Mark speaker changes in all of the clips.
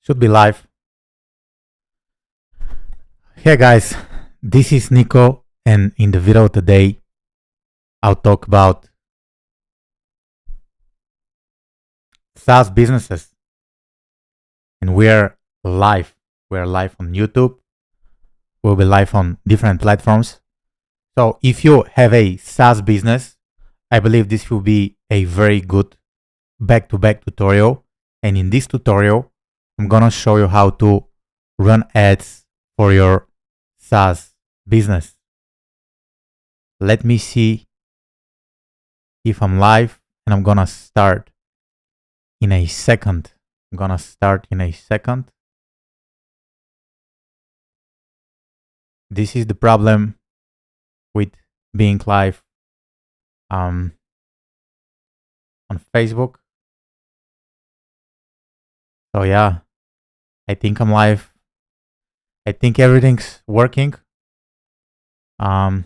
Speaker 1: Should be live. Hey guys, this is Niko, and in the video today, I'll talk about SaaS businesses. And we're live. We're live on YouTube. We'll be live on different platforms. So if you have a SaaS business, I believe this will be a very good back-to-back tutorial. And in this tutorial, I'm gonna show you how to run ads for your SaaS business. Let me see if I'm live, and I'm gonna start in a second. This is the problem with being live on Facebook. So yeah, I think I'm live. I think everything's working. Let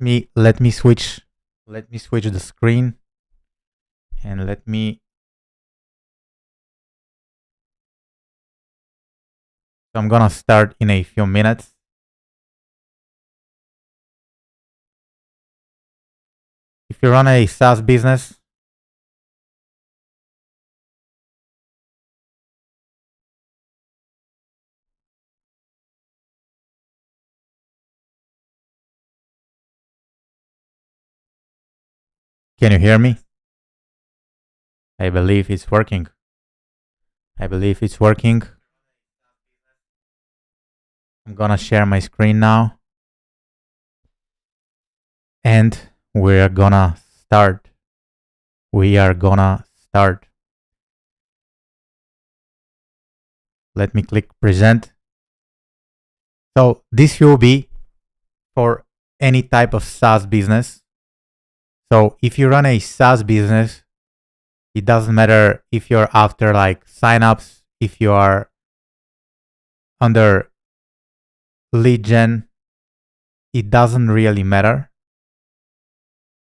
Speaker 1: me switch the screen, and so I'm gonna start in a few minutes. If you run a SaaS business, can you hear me? I believe it's working. I'm gonna share my screen now, and we're gonna start. Let me click present. So this will be for any type of SaaS business. So if you run a SaaS business, it doesn't matter if you're after like signups, if you are under lead gen, it doesn't really matter.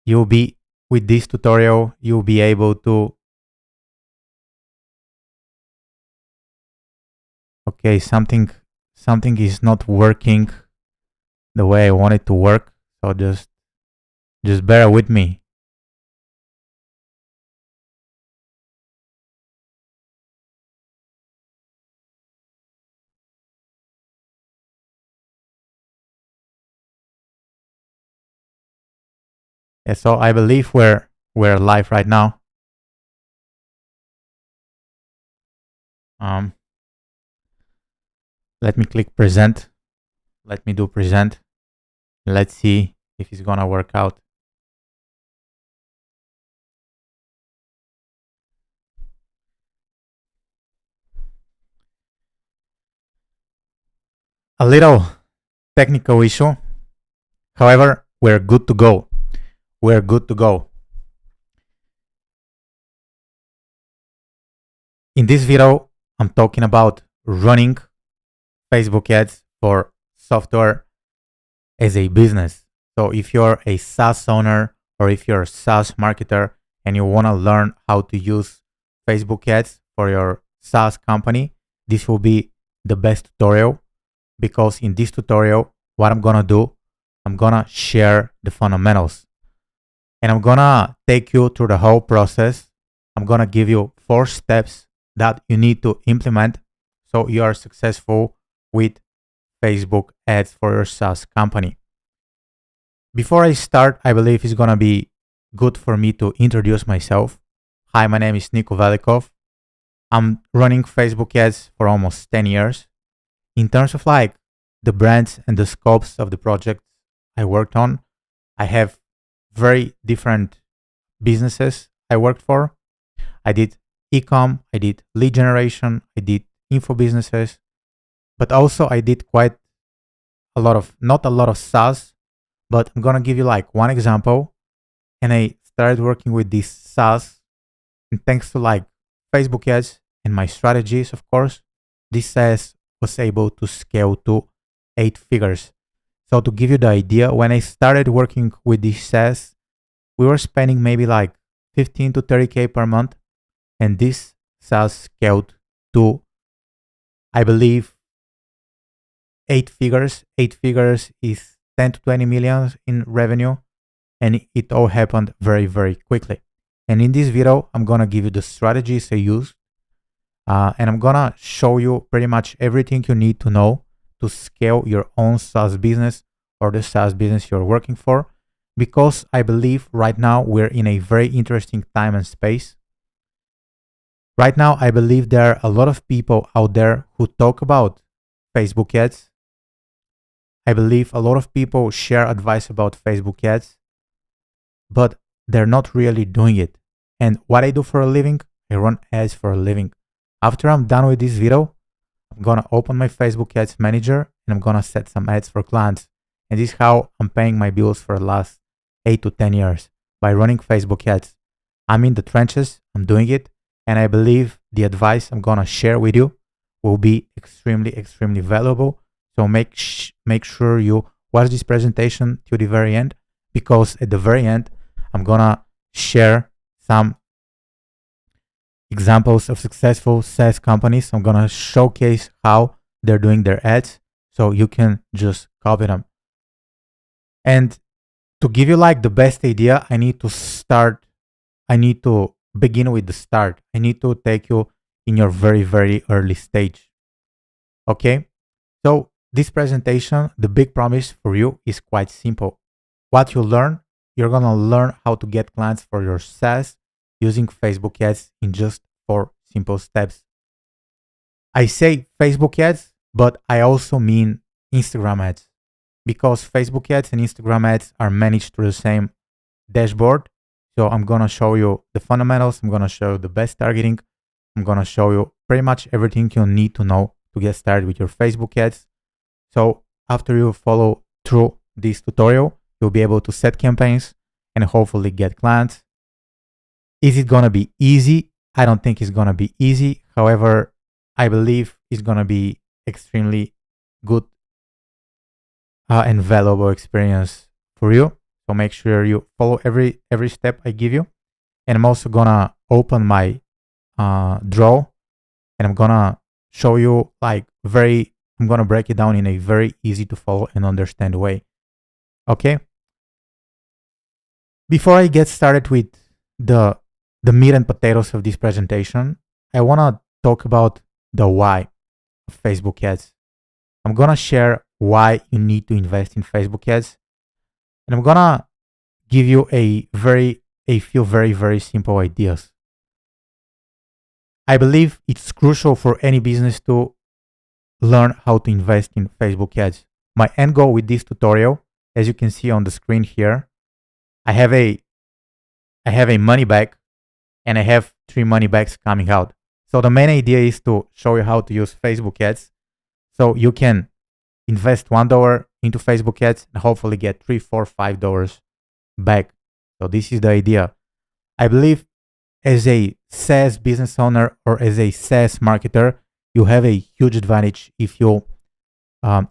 Speaker 1: You'll be, with this tutorial, you'll be able to, okay, something is not working the way I want it to work. So just bear with me. Yeah, so I believe we're live right now. Let me click present. Let me do present. Let's see if it's gonna work out. A little technical issue. However, we're good to go. In this video, I'm talking about running Facebook ads for software as a business. So if you're a SaaS owner, or if you're a SaaS marketer and you want to learn how to use Facebook ads for your SaaS company, this will be the best tutorial, because in this tutorial, what I'm gonna do, I'm gonna share the fundamentals, and I'm gonna take you through the whole process. I'm gonna give you 4 steps that you need to implement so you are successful with Facebook ads for your SaaS company. Before I start, I believe it's gonna be good for me to introduce myself. Hi, my name is Niko Velikov. I'm running Facebook ads for almost 10 years. In terms of like the brands and the scopes of the projects I worked on, I have very different businesses I worked for. I did e-com, I did lead generation, I did info businesses, but also I did quite a lot of, not a lot of SaaS, but I'm gonna give you like one example. And I started working with this SaaS, and thanks to like Facebook ads and my strategies, of course, this SaaS was able to scale to 8 figures. So to give you the idea, when I started working with this SaaS, we were spending maybe like 15 to 30K per month. And this SaaS scaled to, I believe, 8 figures. 8 figures is 10 to 20 million in revenue, and it all happened very, very quickly. And in this video, I'm gonna give you the strategies I used, and I'm gonna show you pretty much everything you need to know to scale your own SaaS business or the SaaS business you're working for, because I believe right now we're in a very interesting time and space. Right now, I believe there are a lot of people out there who talk about Facebook ads. I believe a lot of people share advice about Facebook ads, but they're not really doing it. And what I do for a living, I run ads for a living. After I'm done with this video, I'm gonna open my Facebook ads manager and I'm gonna set some ads for clients. And this is how I'm paying my bills for the last 8 to 10 years, by running Facebook ads. I'm in the trenches, I'm doing it, and I believe the advice I'm gonna share with you will be extremely, extremely valuable. So make sure you watch this presentation to the very end, because at the very end, I'm gonna share some examples of successful SaaS companies. I'm gonna showcase how they're doing their ads, so you can just copy them. And to give you like the best idea, I need to begin with the start. I need to take you in your very, very early stage. Okay? So this presentation, the big promise for you is quite simple. What you learn, you're gonna learn how to get clients for your SaaS using Facebook ads in just 4 simple steps. I say Facebook ads, but I also mean Instagram ads, because Facebook ads and Instagram ads are managed through the same dashboard. So I'm gonna show you the fundamentals, I'm gonna show you the best targeting, I'm gonna show you pretty much everything you need to know to get started with your Facebook ads. So after you follow through this tutorial, you'll be able to set campaigns and hopefully get clients. Is it gonna be easy? I don't think it's gonna be easy. However, I believe it's gonna be extremely good and valuable experience for you. So make sure you follow every step I give you. And I'm also gonna open my draw, and I'm gonna show you I'm gonna break it down in a very easy to follow and understand way. Okay? Before I get started with the meat and potatoes of this presentation, I wanna talk about the why of Facebook ads. I'm gonna share why you need to invest in Facebook ads, and I'm gonna give you a few very, very simple ideas. I believe it's crucial for any business to learn how to invest in Facebook ads. My end goal with this tutorial, as you can see on the screen here, I have a money bag, and I have 3 money bags coming out. So the main idea is to show you how to use Facebook ads, so you can invest $1 into Facebook ads and hopefully get $3, $4, $5 back. So this is the idea. I believe as a SaaS business owner or as a SaaS marketer, you have a huge advantage if you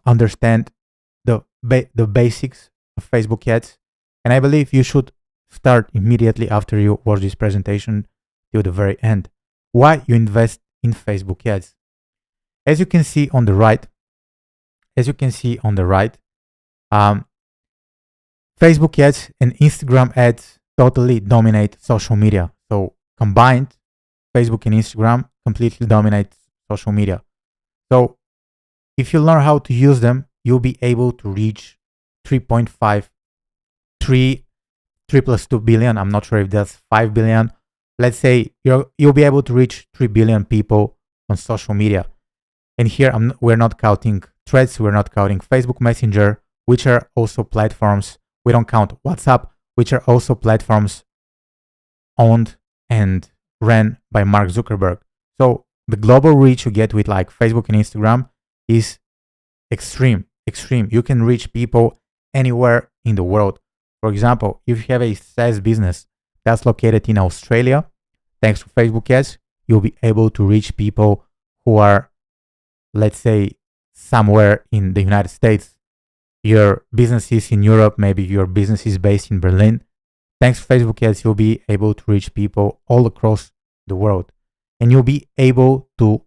Speaker 1: understand the basics of Facebook ads. And I believe you should start immediately after you watch this presentation till the very end. Why you invest in Facebook ads? As you can see on the right, Facebook ads and Instagram ads totally dominate social media. So combined, Facebook and Instagram completely dominate social media. So if you learn how to use them, you'll be able to reach 3 plus 2 billion. I'm not sure if that's 5 billion. Let's say you'll be able to reach 3 billion people on social media. And here we're not counting Threads, we're not counting Facebook Messenger, which are also platforms. We don't count WhatsApp, which are also platforms owned and ran by Mark Zuckerberg. So the global reach you get with like Facebook and Instagram is extreme. You can reach people anywhere in the world. For example, if you have a SaaS business that's located in Australia, thanks to Facebook ads, you'll be able to reach people who are, let's say, somewhere in the United States. Your business is in Europe, maybe your business is based in Berlin. Thanks to Facebook ads, you'll be able to reach people all across the world. and you'll be able to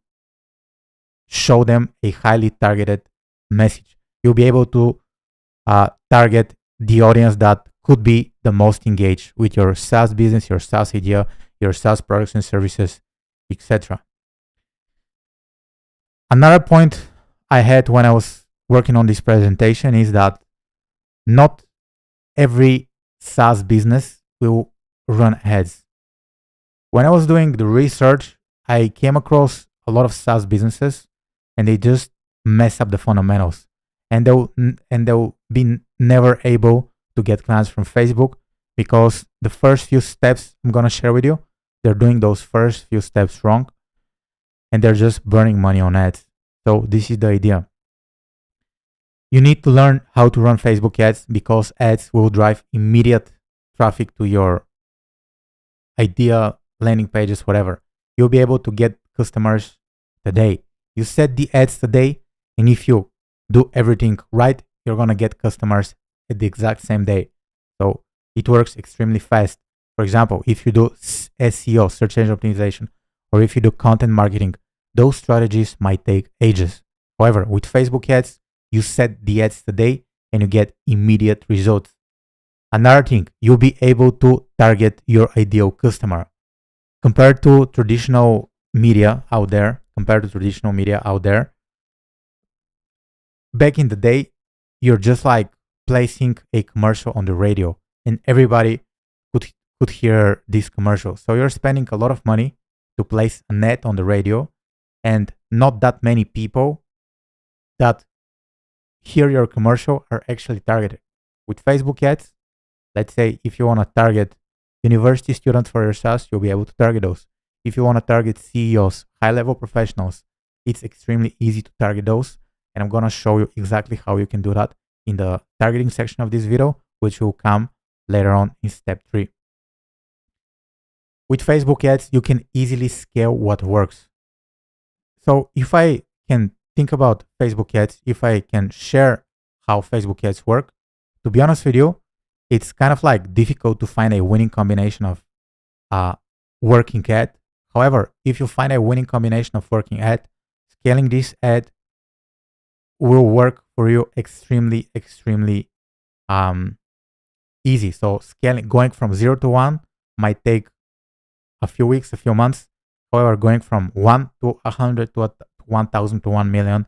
Speaker 1: show them a highly targeted message. You'll be able to target the audience that could be the most engaged with your SaaS business, your SaaS idea, your SaaS products and services, etc. Another point I had when I was working on this presentation is that not every SaaS business will run ads. When I was doing the research, I came across a lot of SaaS businesses and they just mess up the fundamentals. And they'll be never able to get clients from Facebook because the first few steps I'm gonna share with you, they're doing those first few steps wrong and they're just burning money on ads. So this is the idea. You need to learn how to run Facebook ads because ads will drive immediate traffic to your idea, landing pages, whatever. You'll be able to get customers today. You set the ads today, and if you do everything right, you're gonna get customers at the exact same day. So it works extremely fast. For example, if you do SEO, search engine optimization, or if you do content marketing, those strategies might take ages. However, with Facebook ads, you set the ads today and you get immediate results. Another thing, you'll be able to target your ideal customer. Compared to traditional media out there, back in the day, you're just like placing a commercial on the radio and everybody could hear this commercial. So you're spending a lot of money to place a net on the radio and not that many people that hear your commercial are actually targeted. With Facebook ads, let's say if you want to target university students for your SaaS, you'll be able to target those. If you want to target CEOs, high-level professionals, it's extremely easy to target those. And I'm going to show you exactly how you can do that in the targeting section of this video, which will come later on in step 3. With Facebook ads, you can easily scale what works. So if I can think about Facebook ads, if I can share how Facebook ads work, to be honest with you, it's kind of like difficult to find a winning combination of working ad. However, if you find a winning combination of working ad, scaling this ad will work for you extremely easy. So scaling, going from 0 to 1 might take a few weeks, a few months. However, going from 1 to 100 to 1,000 to 1 million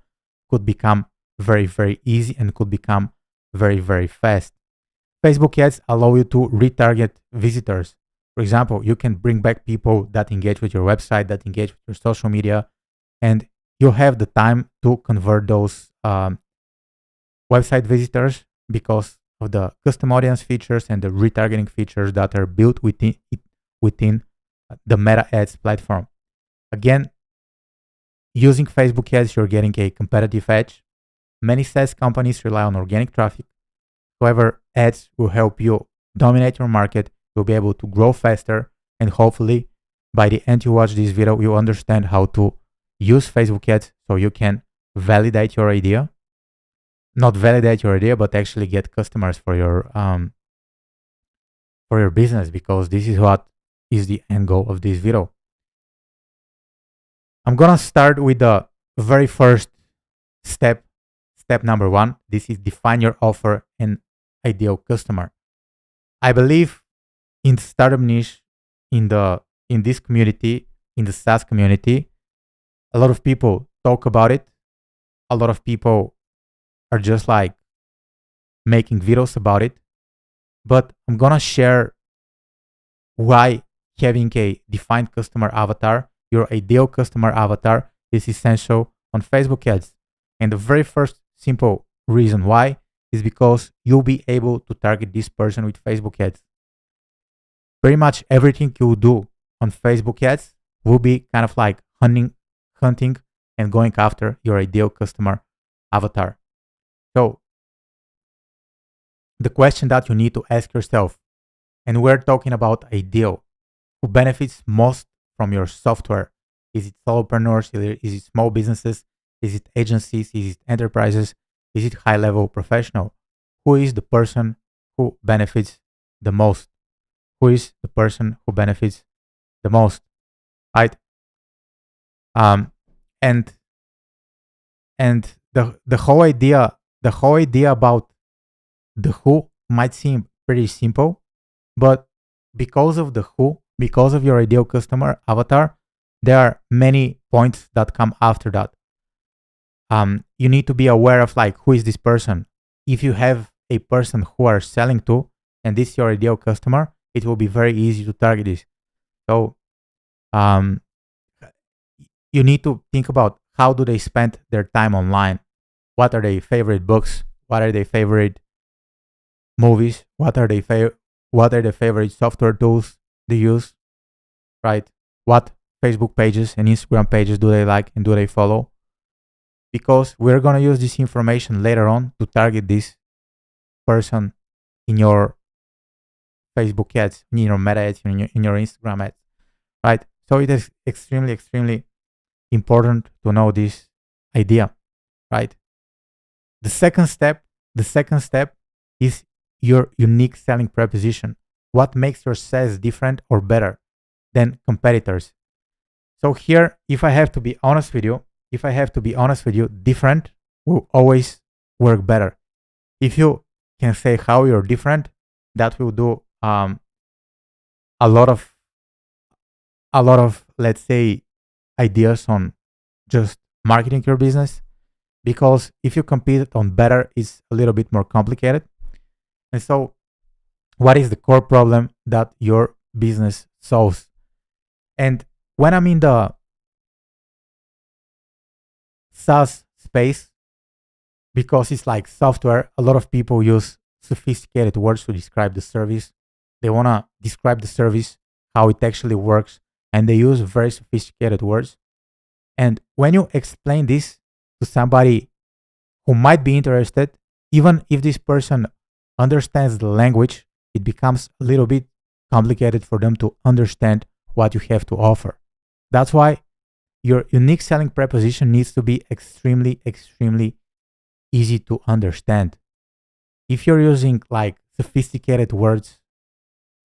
Speaker 1: could become very easy and could become very fast. Facebook ads allow you to retarget visitors. For example, you can bring back people that engage with your website, that engage with your social media, and you have the time to convert those website visitors because of the custom audience features and the retargeting features that are built within the Meta Ads platform. Again, using Facebook ads, you're getting a competitive edge. Many SaaS companies rely on organic traffic. However, ads will help you dominate your market. You'll be able to grow faster, and hopefully by the end you watch this video, you understand how to use Facebook ads so you can validate your idea. Not validate your idea, but actually get customers for your business, because this is what is the end goal of this video. I'm gonna start with the very first step. Step number 1. This is define your offer and ideal customer. I believe in startup niche, in this community, in the SaaS community, a lot of people talk about it. A lot of people are just like making videos about it. But I'm gonna share why having a defined customer avatar, your ideal customer avatar, is essential on Facebook ads. And the very first simple reason why is because you'll be able to target this person with Facebook ads. Pretty much everything you do on Facebook ads will be kind of like hunting and going after your ideal customer avatar. So the question that you need to ask yourself, and we're talking about ideal, who benefits most from your software? Is it solopreneurs? Is it small businesses? Is it agencies? Is it enterprises? Is it high-level professional? Who is the person who benefits the most? Who is the person who benefits the most? Right? Um, and the whole idea about the who might seem pretty simple, but because of the who, because of your ideal customer avatar, there are many points that come after that. You need to be aware of like who is this person. If you have a person who are selling to, and this is your ideal customer, it will be very easy to target this. So um, you need to think about how do they spend their time online. What are their favorite books? What are their favorite movies? What are the favorite software tools they use? Right? What Facebook pages and Instagram pages do they like and do they follow? Because we're gonna use this information later on to target this person in your Facebook ads, in your Meta ads, in your Instagram ads, right? So it is extremely, extremely important to know this idea, right? The second step is your unique selling proposition. What makes your SaaS different or better than competitors? So here, if I have to be honest with you, different will always work better. If you can say how you're different, that will do a lot of let's say ideas on just marketing your business. Because if you compete on better, it's a little bit more complicated. And so, what is the core problem that your business solves? And when I'm in the SaaS space, because it's like software, a lot of people use sophisticated words to describe the service. They want to describe the service, how it actually works, and they use very sophisticated words. And when you explain this to somebody who might be interested, even if this person understands the language, it becomes a little bit complicated for them to understand what you have to offer. That's why your unique selling proposition needs to be extremely, extremely easy to understand. If you're using like sophisticated words,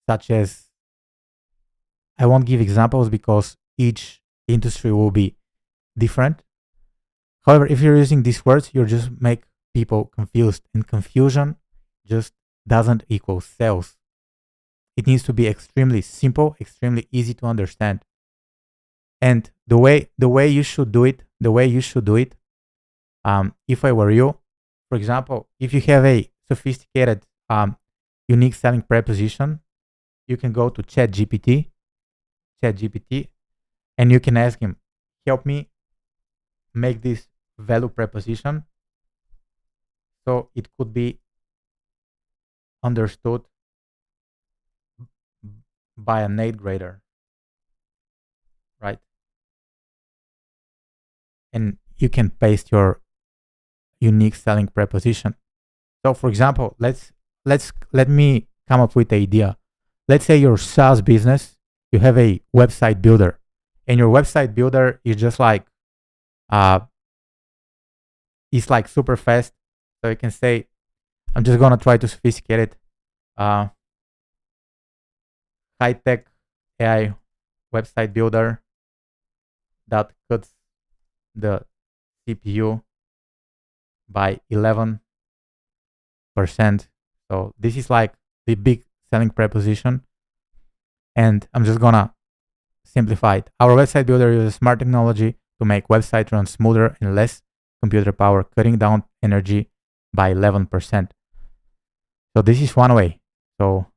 Speaker 1: such as, I won't give examples because each industry will be different. However, if you're using these words, you just make people confused, and confusion just doesn't equal sales. It needs to be extremely simple, extremely easy to understand. And the way you should do it, if I were you, for example, if you have a sophisticated, unique selling proposition, you can go to ChatGPT, and you can ask him, help me make this value proposition so it could be understood by an 8th grader, right? And you can paste your unique selling proposition. So for example, let me come up with the idea. Let's say your SaaS business, you have a website builder, and your website builder is just like it's like super fast. So you can say, I'm just gonna try to sophisticate it. High-tech AI website builder that cuts the CPU by 11%. So this is like the big selling proposition. And I'm just gonna simplify it. Our website builder uses smart technology to make websites run smoother and less computer power, cutting down energy by 11%. So this is one way. So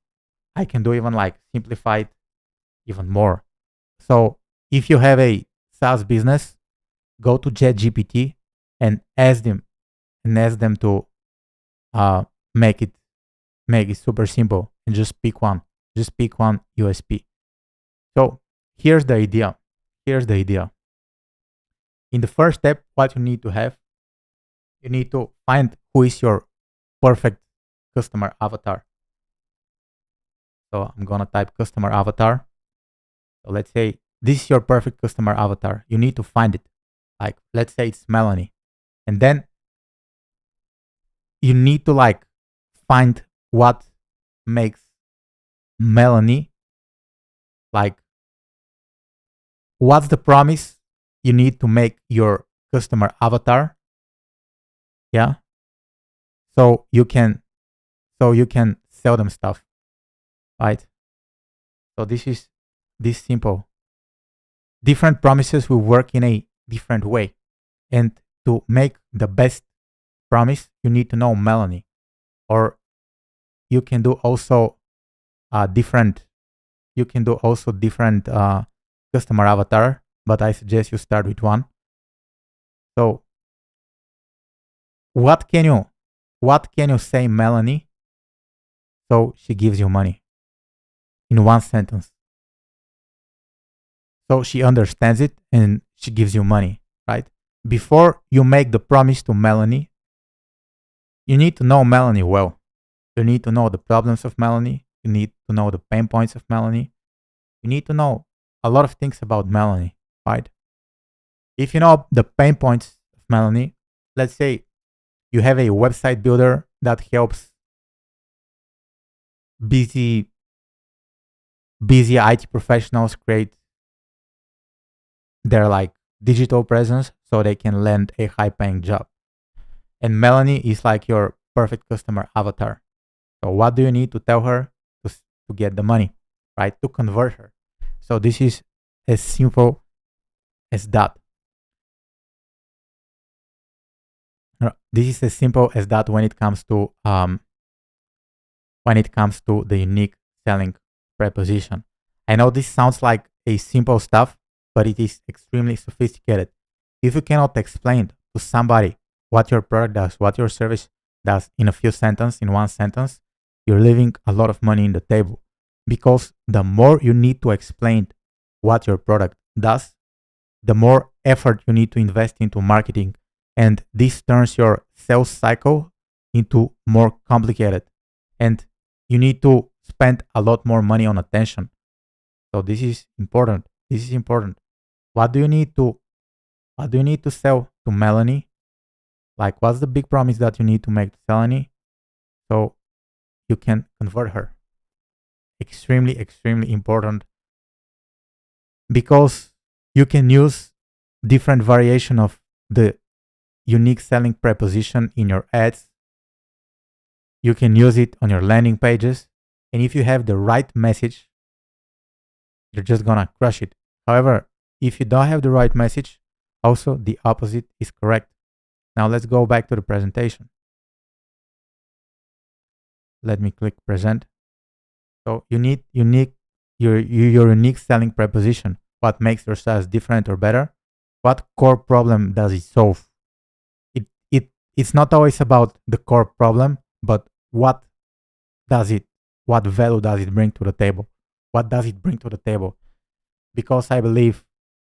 Speaker 1: I can do even like simplify it even more. So if you have a SaaS business, go to ChatGPT and ask them to make it super simple, and just pick one USP. So here's the idea. In the first step, what you need to find who is your perfect customer avatar. So I'm gonna type customer avatar. So let's say this is your perfect customer avatar. You need to find it. Like, let's say it's Melanie. And then you need to like find what makes Melanie, like, what's the promise you need to make your customer avatar. Yeah. So you can sell them stuff, right? So this simple. Different promises will work in a different way. And to make the best promise, you need to know Melanie. Or you can do also different customer avatar, but I suggest you start with one. So what can you say Melanie so she gives you money in one sentence? So she understands it and she gives you money, right? Before you make the promise to Melanie, you need to know Melanie well. You need to know the problems of Melanie. You need to know the pain points of Melanie. You need to know a lot of things about Melanie, right? If you know the pain points of Melanie, let's say you have a website builder that helps busy IT professionals create their like digital presence so they can land a high paying job. And Melanie is like your perfect customer avatar. So what do you need to tell her to get the money, right? To convert her. So this is as simple as that. This is as simple as that when it comes to the unique selling preposition. I know this sounds like a simple stuff, but it is extremely sophisticated. If you cannot explain to somebody what your product does, what your service does in one sentence, you're leaving a lot of money in the table. Because the more you need to explain what your product does, the more effort you need to invest into marketing. And this turns your sales cycle into more complicated. And you need to spend a lot more money on attention. So this is important. What do you need to sell to Melanie? Like, what's the big promise that you need to make to Melanie so you can convert her? Extremely, extremely important, because you can use different variation of the unique selling preposition in your ads. You can use it on your landing pages. And if you have the right message, you're just gonna crush it. However, if you don't have the right message, also the opposite is correct. Now let's go back to the presentation. Let me click present. So you need your unique selling preposition. What makes your SaaS different or better? What core problem does it solve? It's not always about the core problem, but what value does it bring to the table? What does it bring to the table? Because I believe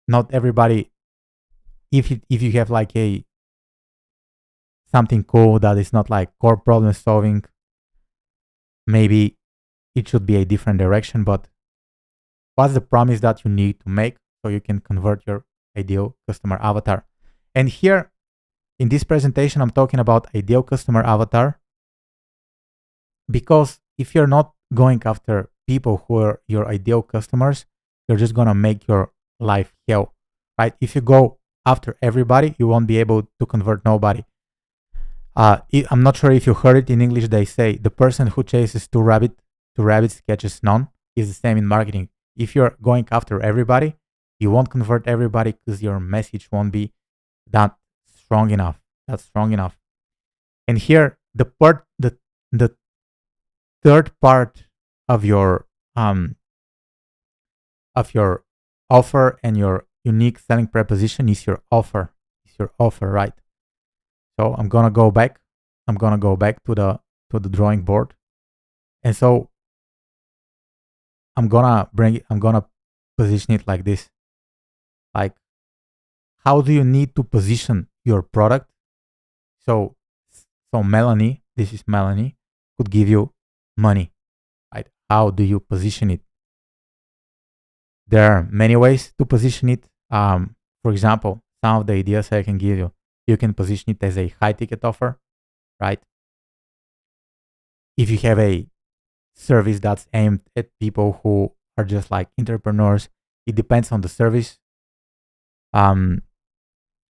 Speaker 1: not everybody, if you have like something cool that is not like core problem solving, maybe it should be a different direction. But what's the promise that you need to make so you can convert your ideal customer avatar? And here in this presentation, I'm talking about ideal customer avatar, because if you're not going after people who are your ideal customers, you're just gonna make your life hell, right? If you go after everybody, you won't be able to convert nobody. I'm not sure if you heard it in English. They say the person who chases two rabbits catches none. Is the same in marketing. If you're going after everybody, you won't convert everybody because your message won't be that strong enough. And here the third part of your offer and your unique selling preposition is your offer. Right? So I'm gonna go back to the drawing board, and so I'm gonna position it like this. Like, how do you need to position your product so Melanie, this is Melanie, could give you money, right? How do you position it? There are many ways to position it. For example, some of the ideas I can give you. You can position it as a high ticket offer, right? If you have a service that's aimed at people who are just like entrepreneurs, it depends on the service. Um,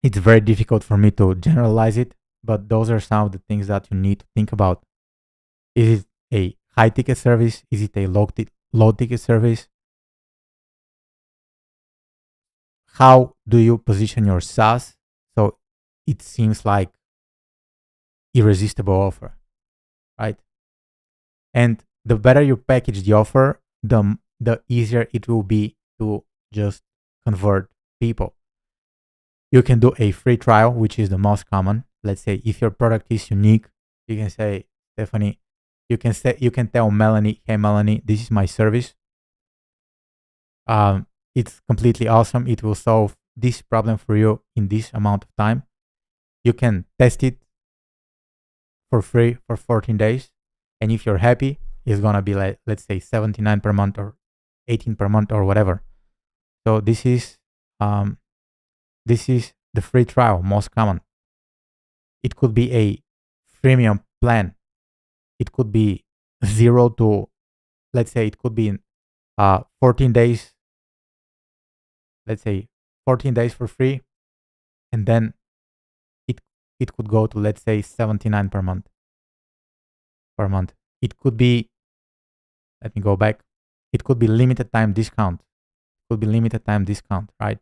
Speaker 1: it's very difficult for me to generalize it, but those are some of the things that you need to think about. Is it a high ticket service? Is it a low ticket service? How do you position your SaaS so it seems like irresistible offer, right? And the better you package the offer, the easier it will be to just convert people. You can do a free trial, which is the most common. Let's say if your product is unique, you can say, Stephanie, you can tell Melanie, hey Melanie, this is my service. It's completely awesome. It will solve this problem for you in this amount of time. You can test it for free for 14 days. And if you're happy, it's gonna be like, let's say 79 per month or 18 per month or whatever. So this is the free trial, most common. It could be a freemium plan. It could be 0 to, let's say it could be in 14 days. Let's say 14 days for free, and then it could go to, let's say, 79 per month. It could be, let me go back. It could be limited time discount. Right?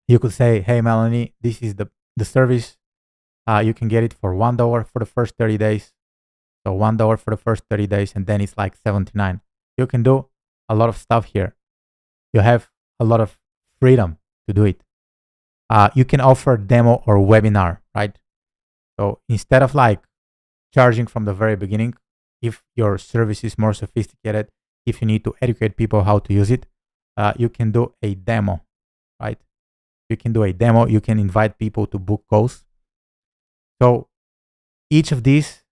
Speaker 1: You could say, hey Melanie, this is the service. You can get it for $1 for the first 30 days. So $1 for the first 30 days, and then it's like 79. You can do a lot of stuff here. You have a lot of freedom to do it. You can offer demo or webinar, right? So instead of like charging from the very beginning, if your service is more sophisticated, if you need to educate people how to use it, you can do a demo, right? You can do a demo. You can invite people to book calls. So each of these,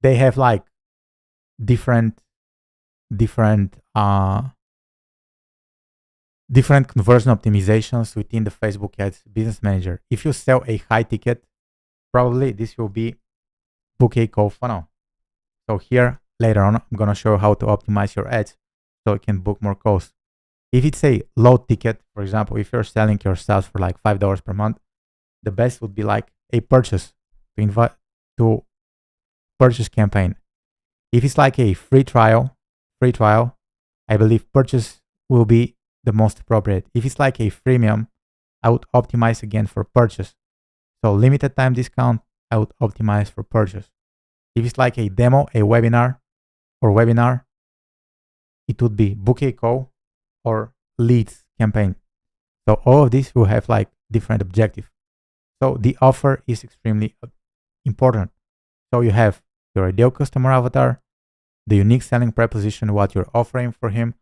Speaker 1: they have like different conversion optimizations within the Facebook Ads Business Manager. If you sell a high ticket, probably this will be book a call funnel. So here later on, I'm gonna show how to optimize your ads so you can book more calls. If it's a low ticket, for example, if you're selling your SaaS for like $5 per month, the best would be like a purchase to purchase campaign. If it's like a free trial, I believe purchase will be the most appropriate. If it's like a freemium, I would optimize again for purchase. So limited time discount, I would optimize for purchase. If it's like a demo, a webinar, it would be book a call or leads campaign. So all of these will have like different objectives. So the offer is extremely important. So you have your ideal customer avatar, the unique selling proposition, what you're offering for him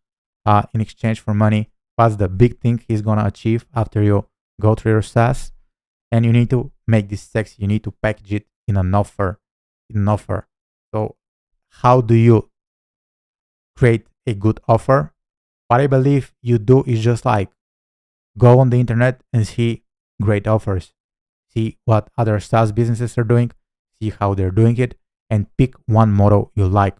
Speaker 1: in exchange for money, what's the big thing he's going to achieve after you go through your SaaS. And you need to make this sexy. You need to package it in an offer. So how do you create a good offer? What I believe you do is just like go on the internet and see great offers. See what other SaaS businesses are doing, see how they're doing it, and pick one model you like.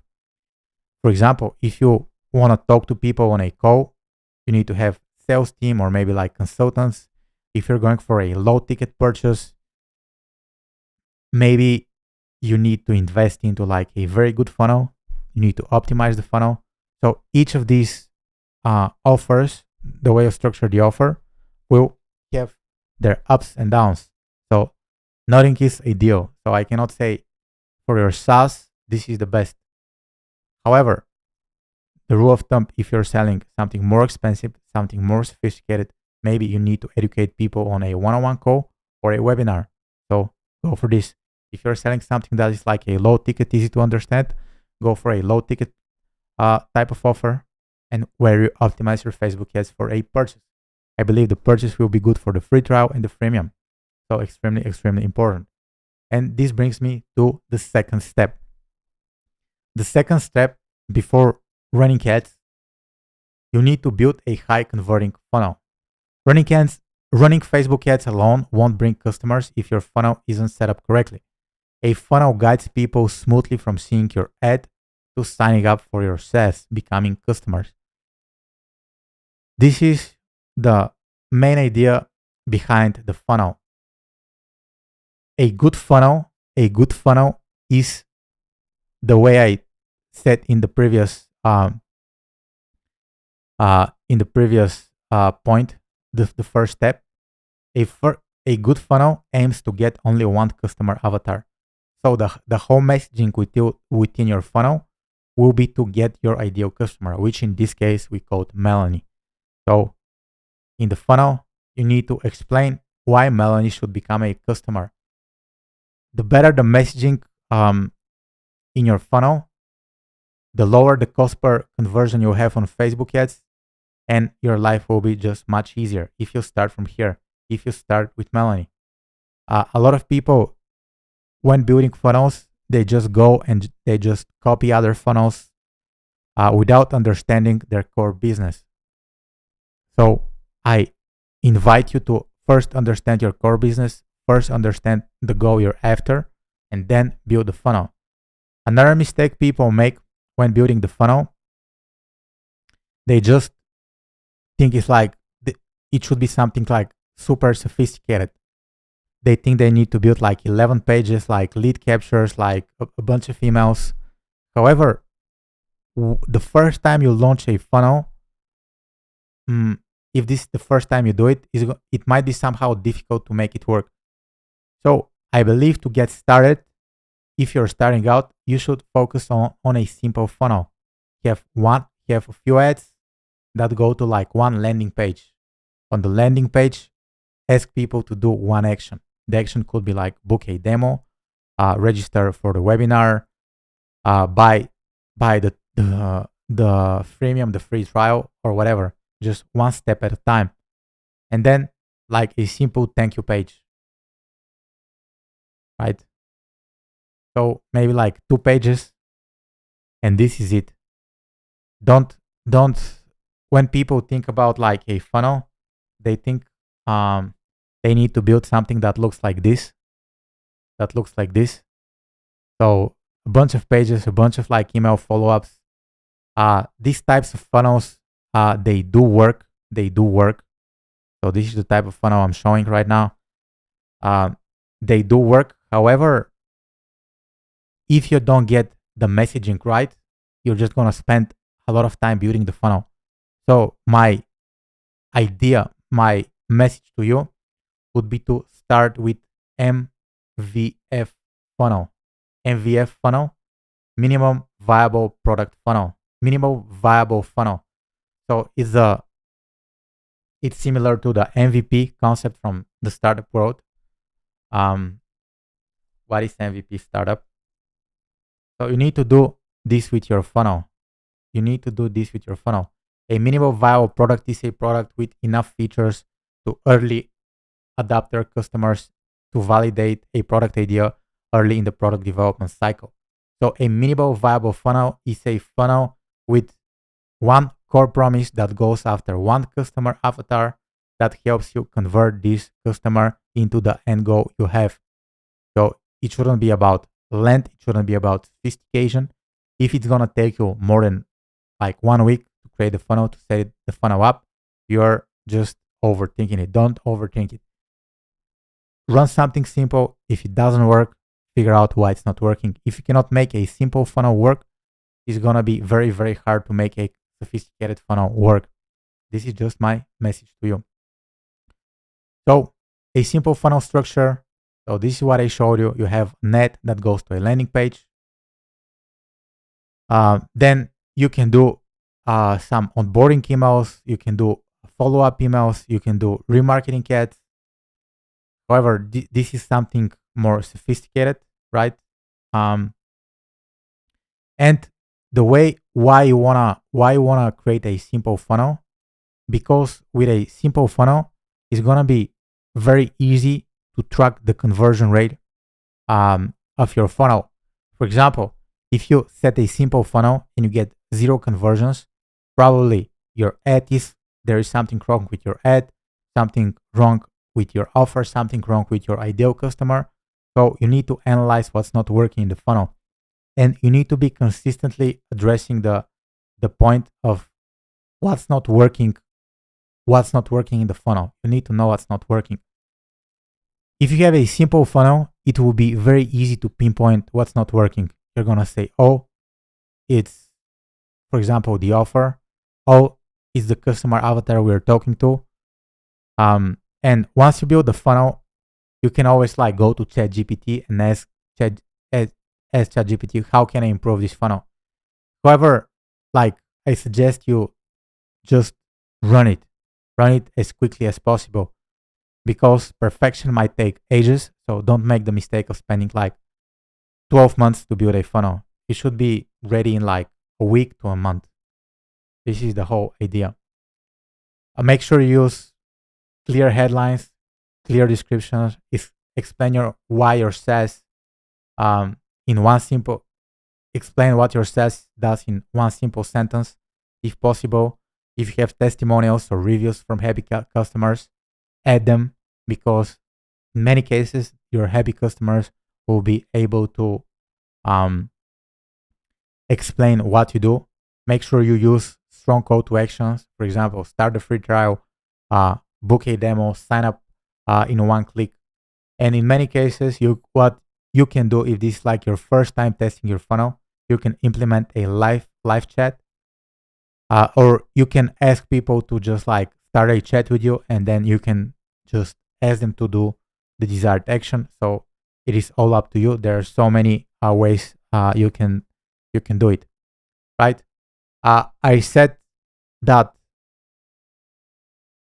Speaker 1: For example, if you want to talk to people on a call, you need to have sales team or maybe like consultants. If you're going for a low ticket purchase, maybe you need to invest into like a very good funnel. You need to optimize the funnel. So each of these offers, the way you structure the offer, will have their ups and downs. So nothing is ideal. So I cannot say for your SaaS, this is the best. However, the rule of thumb, if you're selling something more expensive, something more sophisticated, maybe you need to educate people on a one-on-one call or a webinar. So go for this. If you're selling something that is like a low ticket, easy to understand, go for a low ticket type of offer and where you optimize your Facebook ads for a purchase. I believe the purchase will be good for the free trial and the freemium. So extremely, extremely important. And this brings me to the second step. The second step before running ads, you need to build a high converting funnel. Running Facebook ads alone won't bring customers if your funnel isn't set up correctly. A funnel guides people smoothly from seeing your ad to signing up for your SaaS, becoming customers. This is the main idea behind the funnel. A good funnel is the way I said in the previous point, the first step. A good funnel aims to get only one customer avatar. So the whole messaging within your funnel will be to get your ideal customer, which in this case we called Melanie. So in the funnel, you need to explain why Melanie should become a customer. The better the messaging in your funnel, the lower the cost per conversion you have on Facebook ads, and your life will be just much easier if you start from here, if you start with Melanie. A lot of people, when building funnels, they just go and they just copy other funnels without understanding their core business. So I invite you to first understand your core business, first understand the goal you're after, and then build the funnel. Another mistake people make when building the funnel, they just think it's like it should be something like super sophisticated. They think they need to build like 11 pages, like lead captures, like a bunch of emails. However, the first time you launch a funnel, if this is the first time you do it, it might be somehow difficult to make it work. So I believe to get started, if you're starting out, you should focus on a simple funnel. You have a few ads that go to like one landing page. On the landing page, ask people to do one action. The action could be like book a demo, register for the webinar, buy the freemium, the free trial, or whatever. Just one step at a time. And then like a simple thank you page. Right? So maybe like 2 pages, and this is it. Don't when people think about like a funnel, they think they need to build something that looks like this. So a bunch of pages, a bunch of like email follow-ups. These types of funnels, they do work. So this is the type of funnel I'm showing right now. They do work. However, if you don't get the messaging right, you're just going to spend a lot of time building the funnel. So my idea, my message to you would be to start with MVF funnel. MVF funnel, minimum viable product funnel, minimal viable funnel. So it's similar to the MVP concept from the startup world. What is MVP startup? So you need to do this with your funnel. A minimal viable product is a product with enough features to early adopter customers to validate a product idea early in the product development cycle. So a minimal viable funnel is a funnel with one core promise that goes after one customer avatar that helps you convert this customer into the end goal you have. So it shouldn't be about length, it shouldn't be about sophistication. If it's gonna take you more than like 1 week to create the funnel, to set the funnel up, you're just overthinking it. Don't overthink it. Run something simple. If it doesn't work, figure out why it's not working. If you cannot make a simple funnel work, it's gonna be very, very hard to make a sophisticated funnel work. This is just my message to you. So a simple funnel structure. So this is what I showed you. You have net that goes to a landing page. Then you can do some onboarding emails. You can do follow-up emails. You can do remarketing ads. However, this is something more sophisticated, right? And the way why you wanna create a simple funnel, because with a simple funnel, it's gonna be very easy to track the conversion rate of your funnel. For example, if you set a simple funnel and you get 0 conversions, probably there is something wrong with your ad, something wrong with your offer, something wrong with your ideal customer. So you need to analyze what's not working in the funnel. and you need to be consistently addressing the point of what's not working in the funnel. You need to know what's not working. If you have a simple funnel, it will be very easy to pinpoint what's not working. You're gonna say, oh, it's, for example, the offer. Oh, it's the customer avatar we're talking to. And once you build the funnel, you can always like go to ChatGPT and ask ChatGPT, how can I improve this funnel? However, like I suggest you just run it as quickly as possible, because perfection might take ages. So don't make the mistake of spending like 12 months to build a funnel. It should be ready in like a week to a month. This is the whole idea. Make sure you use clear headlines, clear descriptions. Explain why your SaaS in one simple. Explain what your SaaS does in one simple sentence, if possible. If you have testimonials or reviews from happy customers, add them, because in many cases your happy customers will be able to explain what you do. Make sure you use strong call to actions. For example, start a free trial, book a demo, sign up in one click. And in many cases, what you can do, if this is like your first time testing your funnel, you can implement a live chat, or you can ask people to just like start a chat with you, and then you can just ask them to do the desired action. So it is all up to you. There are so many ways you can do it, right? I said that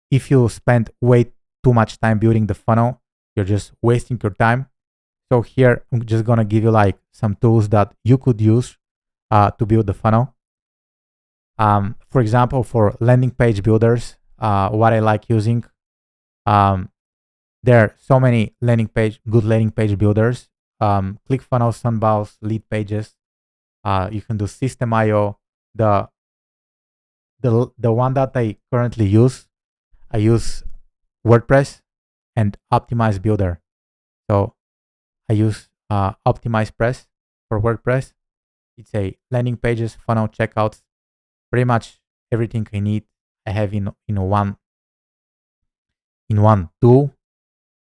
Speaker 1: if you spend way too much time building the funnel, you're just wasting your time. So here I'm just gonna give you like some tools that you could use to build the funnel. For example, for landing page builders, what I like using, there are so many good landing page builders. ClickFunnels, Sunballs, Lead Pages. You can do System.io. The one that I currently use, I use WordPress and Optimize Builder. So I use Optimize Press for WordPress. It's a landing pages, funnel, checkouts, pretty much everything I need. I have in one tool.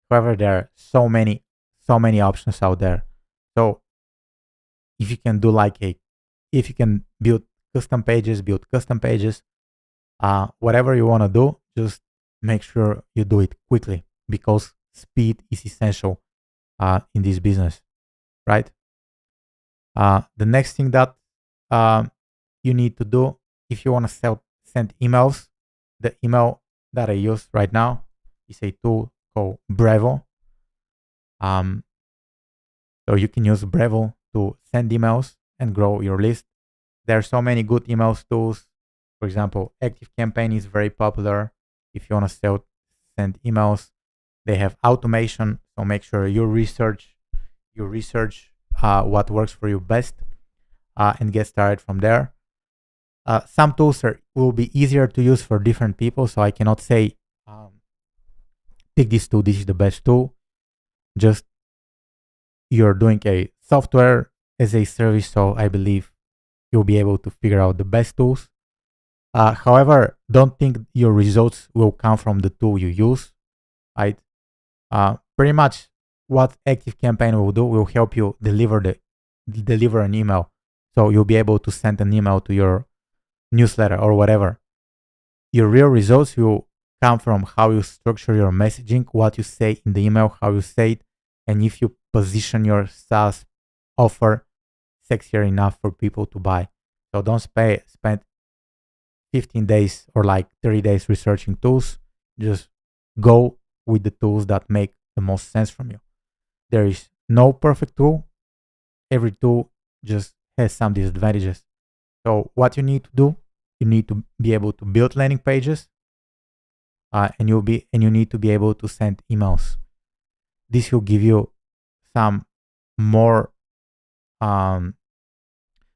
Speaker 1: However, there are so many options out there. So if you can build custom pages, whatever you want to do, just make sure you do it quickly, because speed is essential in this business, right? The next thing that you need to do, if you want to send emails, the email that I use right now is a tool called Bravo. So you can use Bravo to send emails and grow your list. There are so many good emails tools. For example, ActiveCampaign is very popular. If you want to send emails, they have automation. So make sure you research what works for you best, and get started from there. Some tools will be easier to use for different people, so I cannot say pick this tool, this is the best tool. Just you're doing a software as a service, so I believe you'll be able to figure out the best tools. However, don't think your results will come from the tool you use, right? Pretty much what ActiveCampaign will do will help you deliver an email. So you'll be able to send an email to your newsletter or whatever. Your real results will come from how you structure your messaging, what you say in the email, how you say it, and if you position your SaaS offer sexier enough for people to buy. So don't spend 15 days or like 30 days researching tools. Just go with the tools that make the most sense from you. There is no perfect tool. Every tool just has some disadvantages. So what you need to do, you need to be able to build landing pages, and you need to be able to send emails. This will give you some more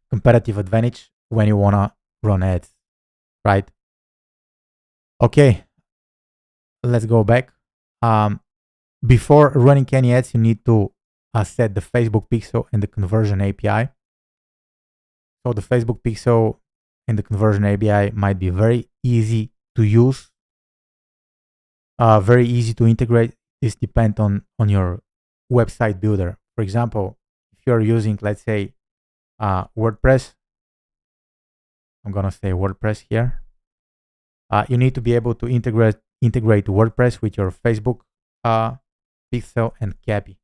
Speaker 1: competitive advantage when you wanna run ads, right? Okay, let's go back. Before running any ads, you need to set the Facebook pixel and the conversion API. So the Facebook pixel and the conversion API might be very easy to use, very easy to integrate. This depends on your website builder. For example, if you're using, let's say, WordPress, I'm gonna say WordPress here. You need to be able to integrate WordPress with your Facebook pixel and copy.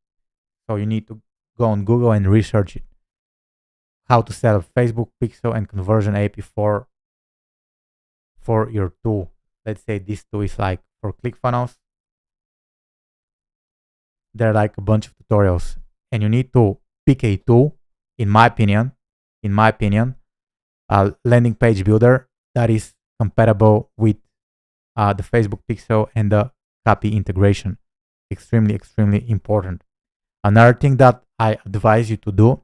Speaker 1: So you need to go on Google and research it, how to set up Facebook pixel and conversion API for your tool. Let's say this tool is like for ClickFunnels. There are like a bunch of tutorials, and you need to pick a tool. In my opinion, a landing page builder that is compatible with the Facebook pixel and the copy integration. Extremely important. Another thing that I advise you to do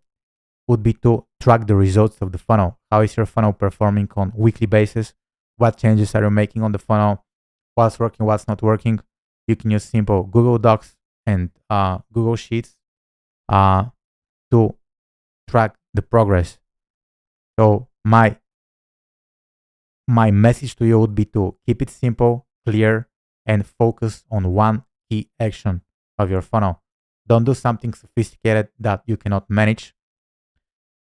Speaker 1: would be to track the results of the funnel. How is your funnel performing on weekly basis? What changes are you making on the funnel? What's working, what's not working? You can use simple Google Docs and Google Sheets to track the progress. So my message to you would be to keep it simple, clear, and focus on one key action of your funnel. Don't do something sophisticated that you cannot manage,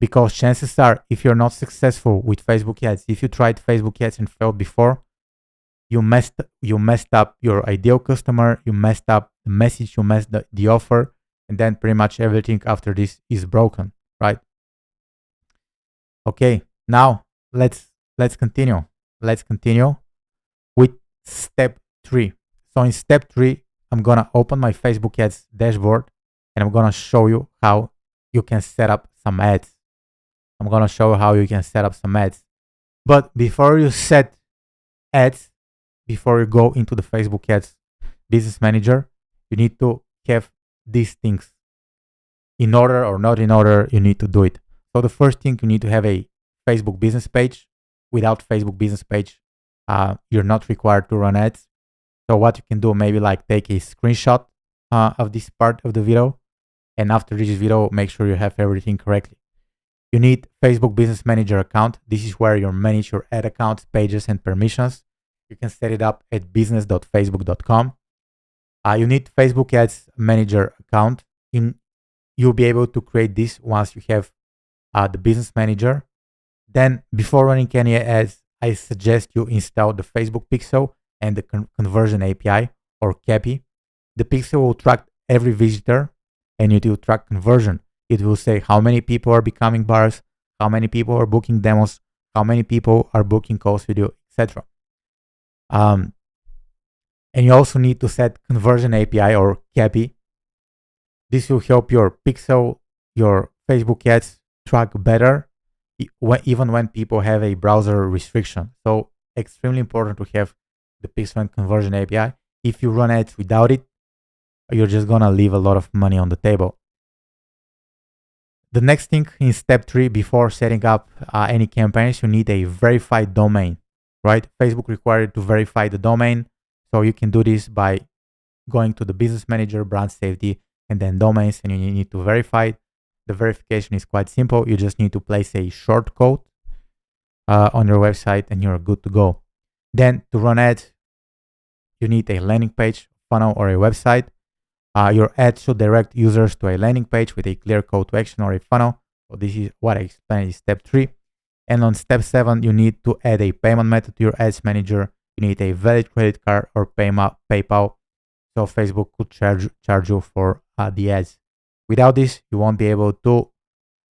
Speaker 1: because chances are, if you're not successful with Facebook ads, if you tried Facebook ads and failed before, you messed up your ideal customer, you messed up the message, you messed the offer, and then pretty much everything after this is broken, right? Okay, now let's continue. Let's continue with step 3. So in step 3, I'm gonna open my Facebook ads dashboard, and I'm gonna show you how you can set up some ads. But before you set ads, before you go into the Facebook ads business manager, you need to have these things in order or not in order. You need to do it. So the first thing, you need to have a Facebook business page. Without Facebook business page, you're not required to run ads. So what you can do, maybe like take a screenshot of this part of the video, and after this video, make sure you have everything correctly. You need Facebook business manager account. This is where you manage your ad accounts, pages, and permissions. You can set it up at business.facebook.com. You need Facebook ads manager account. You'll be able to create this once you have the business manager. Then before running any ads, I suggest you install the Facebook pixel and the conversion API or CAPI. The pixel will track every visitor, and it will track conversion. It will say how many people are becoming buyers, how many people are booking demos, how many people are booking calls with you, etc. And you also need to set conversion API or CAPI. This will help your pixel, your Facebook ads track better, even when people have a browser restriction. So extremely important to have the pixel and conversion API. If you run ads without it, you're just gonna leave a lot of money on the table. The next thing in step 3, before setting up any campaigns, you need a verified domain, right? Facebook required to verify the domain. So you can do this by going to the business manager, brand safety, and then domains, and you need to verify it. The verification is quite simple. You just need to place a short code on your website, and you're good to go. Then to run ads, you need a landing page, funnel, or a website. Your ad should direct users to a landing page with a clear call to action or a funnel. So this is what I explained in step 3. And on step 7, you need to add a payment method to your ads manager. You need a valid credit card or PayPal, so Facebook could charge you for the ads. Without this, you won't be able to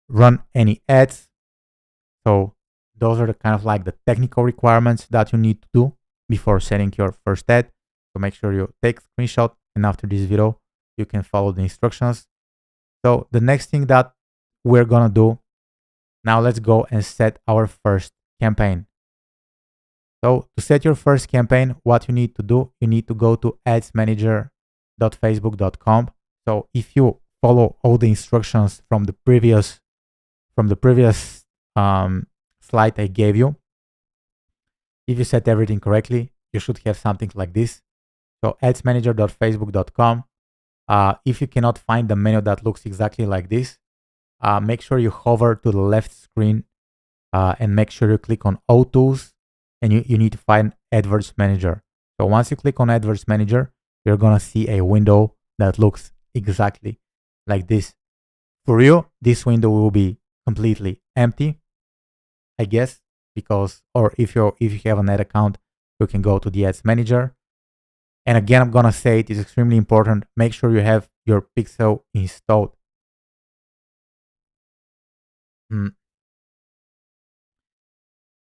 Speaker 1: run any ads. So those are the kind of like the technical requirements that you need to do before setting your first ad. So make sure you take a screenshot, and after this video, you can follow the instructions. So the next thing that we're gonna do, now let's go and set our first campaign. So to set your first campaign, what you need to do, you need to go to adsmanager.facebook.com. So if you follow all the instructions from the previous slide I gave you, if you set everything correctly, you should have something like this. So adsmanager.facebook.com. If you cannot find the menu that looks exactly like this, make sure you hover to the left screen and make sure you click on All Tools, and you need to find Adverts Manager. So once you click on Adverts Manager, you're gonna see a window that looks exactly like this. For you, this window will be completely empty, I guess, because, or if you have an ad account, you can go to the Ads Manager. And again, I'm gonna say it is extremely important. Make sure you have your pixel installed.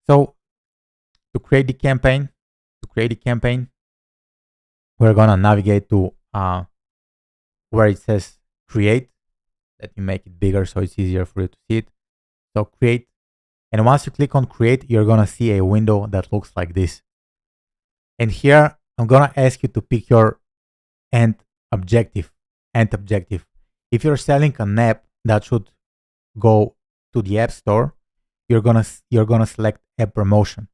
Speaker 1: So to create the campaign, we're gonna navigate to where it says create. Let me make it bigger so it's easier for you to see it. So create, and once you click on create, you're gonna see a window that looks like this. And here I'm gonna ask you to pick your end objective. If you're selling an app that should go to the App Store, you're gonna select app promotion.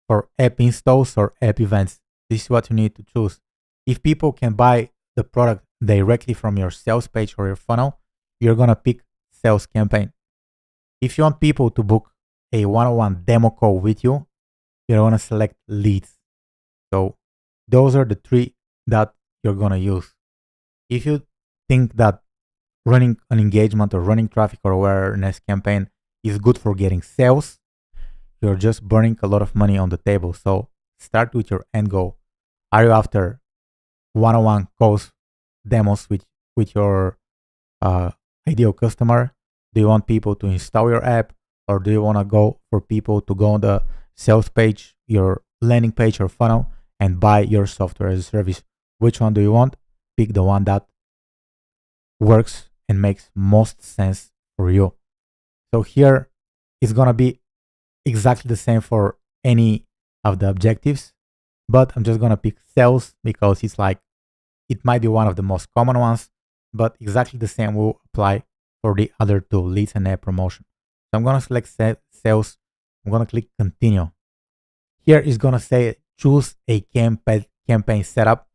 Speaker 1: For app installs or app events, this is what you need to choose. If people can buy the product directly from your sales page or your funnel, you're gonna pick sales campaign. If you want people to book a one-on-one demo call with you, you're gonna select leads. So those are the three that you're gonna use. If you think that running an engagement or running traffic or awareness campaign is good for getting sales, you're just burning a lot of money on the table. So start with your end goal. Are you after one-on-one calls, demos with your ideal customer? Do you want people to install your app, or do you want to go for people to go on the sales page, your landing page or funnel, and buy your software as a service? Which one do you want? Pick the one that works and makes most sense for you. So here it's gonna be exactly the same for any of the objectives, but I'm just gonna pick sales because it's like, it might be one of the most common ones, but exactly the same will apply for the other two, leads and app promotion. So I'm gonna select sales. I'm gonna click continue. Here is gonna say choose a campaign setup.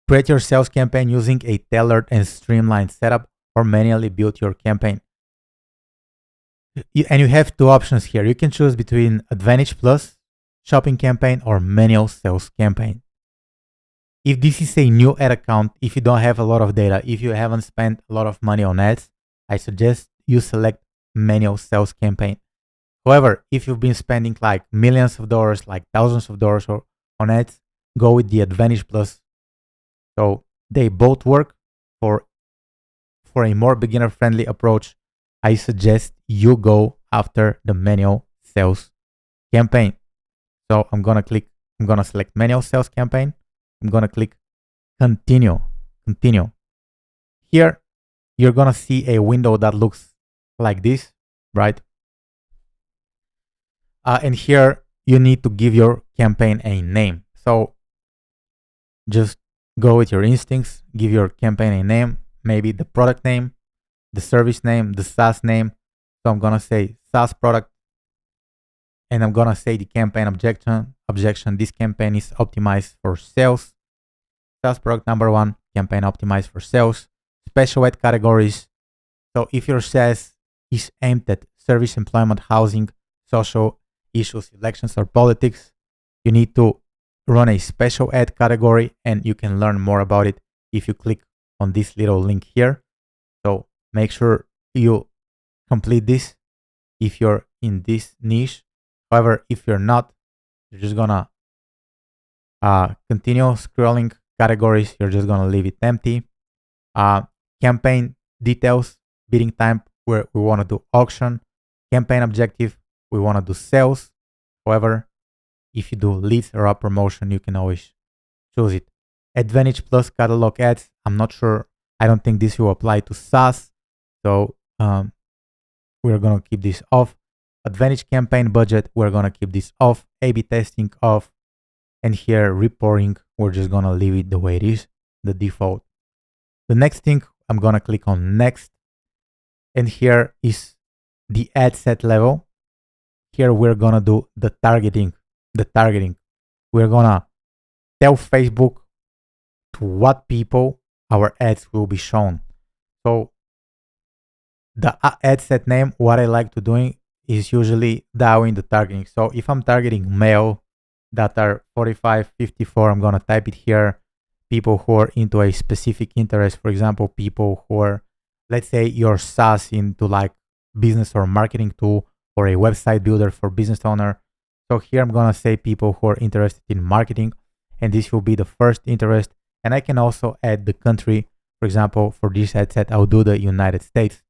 Speaker 1: Create your sales campaign using a tailored and streamlined setup, or manually build your campaign. And you have two options here. You can choose between Advantage Plus, shopping campaign, or manual sales campaign. If this is a new ad account, if you don't have a lot of data, if you haven't spent a lot of money on ads, I suggest you select manual sales campaign. However, if you've been spending like millions of dollars, like thousands of dollars on ads, go with the Advantage Plus. So they both work. For a more beginner-friendly approach, I suggest you go after the manual sales campaign. So I'm gonna select manual sales campaign. I'm gonna click continue. Here, you're gonna see a window that looks like this, right? And here you need to give your campaign a name. So just go with your instincts, give your campaign a name, maybe the product name, the service name, the SaaS name. So I'm gonna say SaaS product, and I'm gonna say the campaign objection. This campaign is optimized for sales. SaaS product number 1, campaign optimized for sales. Special ad categories. So if your SaaS is aimed at service, employment, housing, social issues, elections, or politics, you need to run a special ad category, and you can learn more about it if you click on this little link here. So make sure you complete this if you're in this niche. However, if you're not, you're just gonna continue scrolling categories. You're just gonna leave it empty. Campaign details, bidding time, where we want to do auction. Campaign objective, we want to do sales. However, if you do leads or app promotion, you can always choose it. Advantage Plus catalog ads, I'm not sure. I don't think this will apply to SaaS. So we're going to keep this off. Advantage campaign budget, we're going to keep this off. A/B testing off. And here reporting, we're just going to leave it the way it is, the default. The next thing, I'm going to click on next. And here is the ad set level. Here we're going to do the targeting. We're going to tell Facebook to what people our ads will be shown. So the ad set name, what I like to is usually dialing the targeting. So if I'm targeting male that are 45, 54, I'm gonna type it here. People who are into a specific interest, for example, people who are, let's say, your SaaS into like business or marketing tool or a website builder for business owner. So here I'm gonna say people who are interested in marketing, and this will be the first interest. And I can also add the country. For example, for this ad set, I'll do the United States.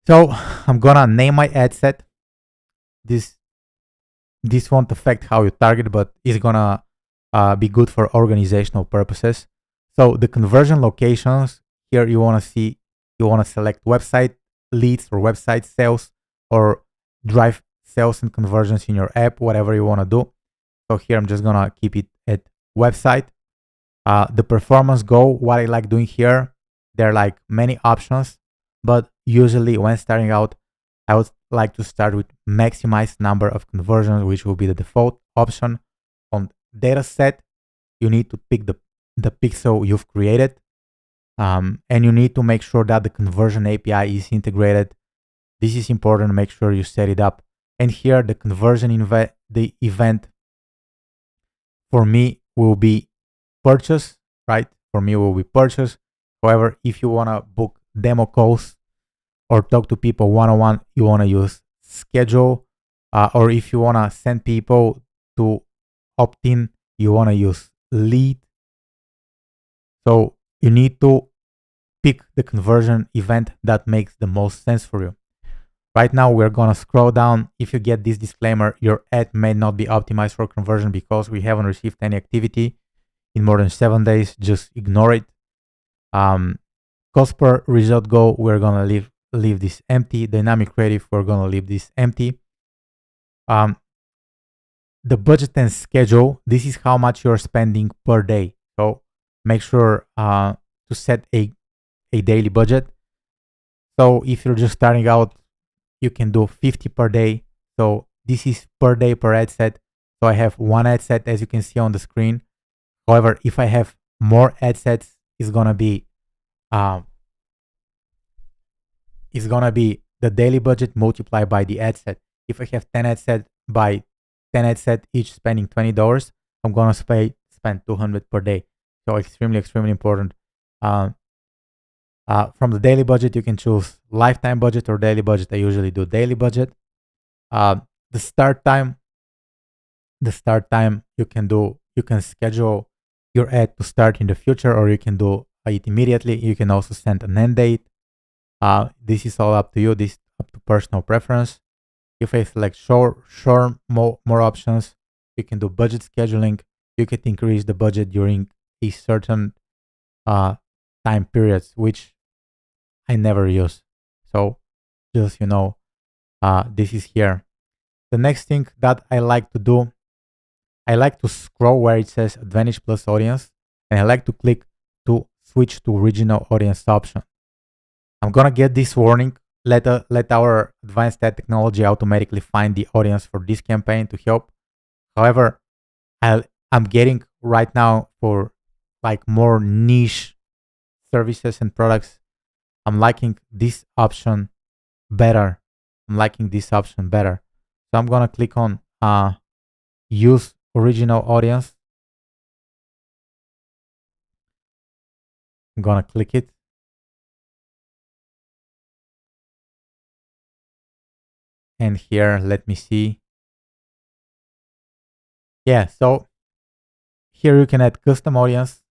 Speaker 1: So I'm gonna name my ad set. This won't affect how you target, but it's gonna be good for organizational purposes. So the conversion locations here, you wanna select website leads or website sales, or drive sales and conversions in your app, whatever you wanna do. So here I'm just gonna keep it at website. The performance goal, what I like doing here, there are like many options, but usually when starting out, I would like to start with maximize number of conversions, which will be the default option. On data set, you need to pick the pixel you've created, and you need to make sure that the conversion API is integrated. This is important. Make sure you set it up. And here, the conversion the event for me will be purchase, right? For me, will be purchase. However, if you want to book demo calls or talk to people one-on-one, you want to use schedule. Or if you want to send people to opt in, you want to use lead. So you need to pick the conversion event that makes the most sense for you. Right now, we're going to scroll down. If you get this disclaimer, your ad may not be optimized for conversion because we haven't received any activity in more than 7 days. Just ignore it. Cost per result goal, we're going to leave this empty. Dynamic creative, we're going to leave this empty. The budget and schedule, this is how much you're spending per day. So make sure to set a daily budget. So if you're just starting out, you can do 50 per day. So this is per day per ad set. So I have one ad set, as you can see on the screen. However, if I have more ad sets, it's gonna be the daily budget multiplied by the ad set. If I have 10 ad set, by 10 ad set, each spending $20, I'm gonna spend $200 per day. So extremely important. From the daily budget, you can choose lifetime budget or daily budget. I usually do daily budget. The start time, you can schedule your ad to start in the future, or you can do it immediately. You can also send an end date. This is all up to you. This is up to personal preference. If I select more options, you can do budget scheduling. You can increase the budget during a certain time periods, which I never use. So just, this is here. The next thing that I like to do, I like to scroll where it says Advantage Plus Audience, and I like to click to switch to Original Audience option. I'm gonna get this warning. Let our advanced ad technology automatically find the audience for this campaign to help. However, I'm getting right now for like more niche services and products, I'm liking this option better. So I'm gonna click on use original audience. I'm gonna click it. And here, let me see. Yeah, so here you can add custom audience.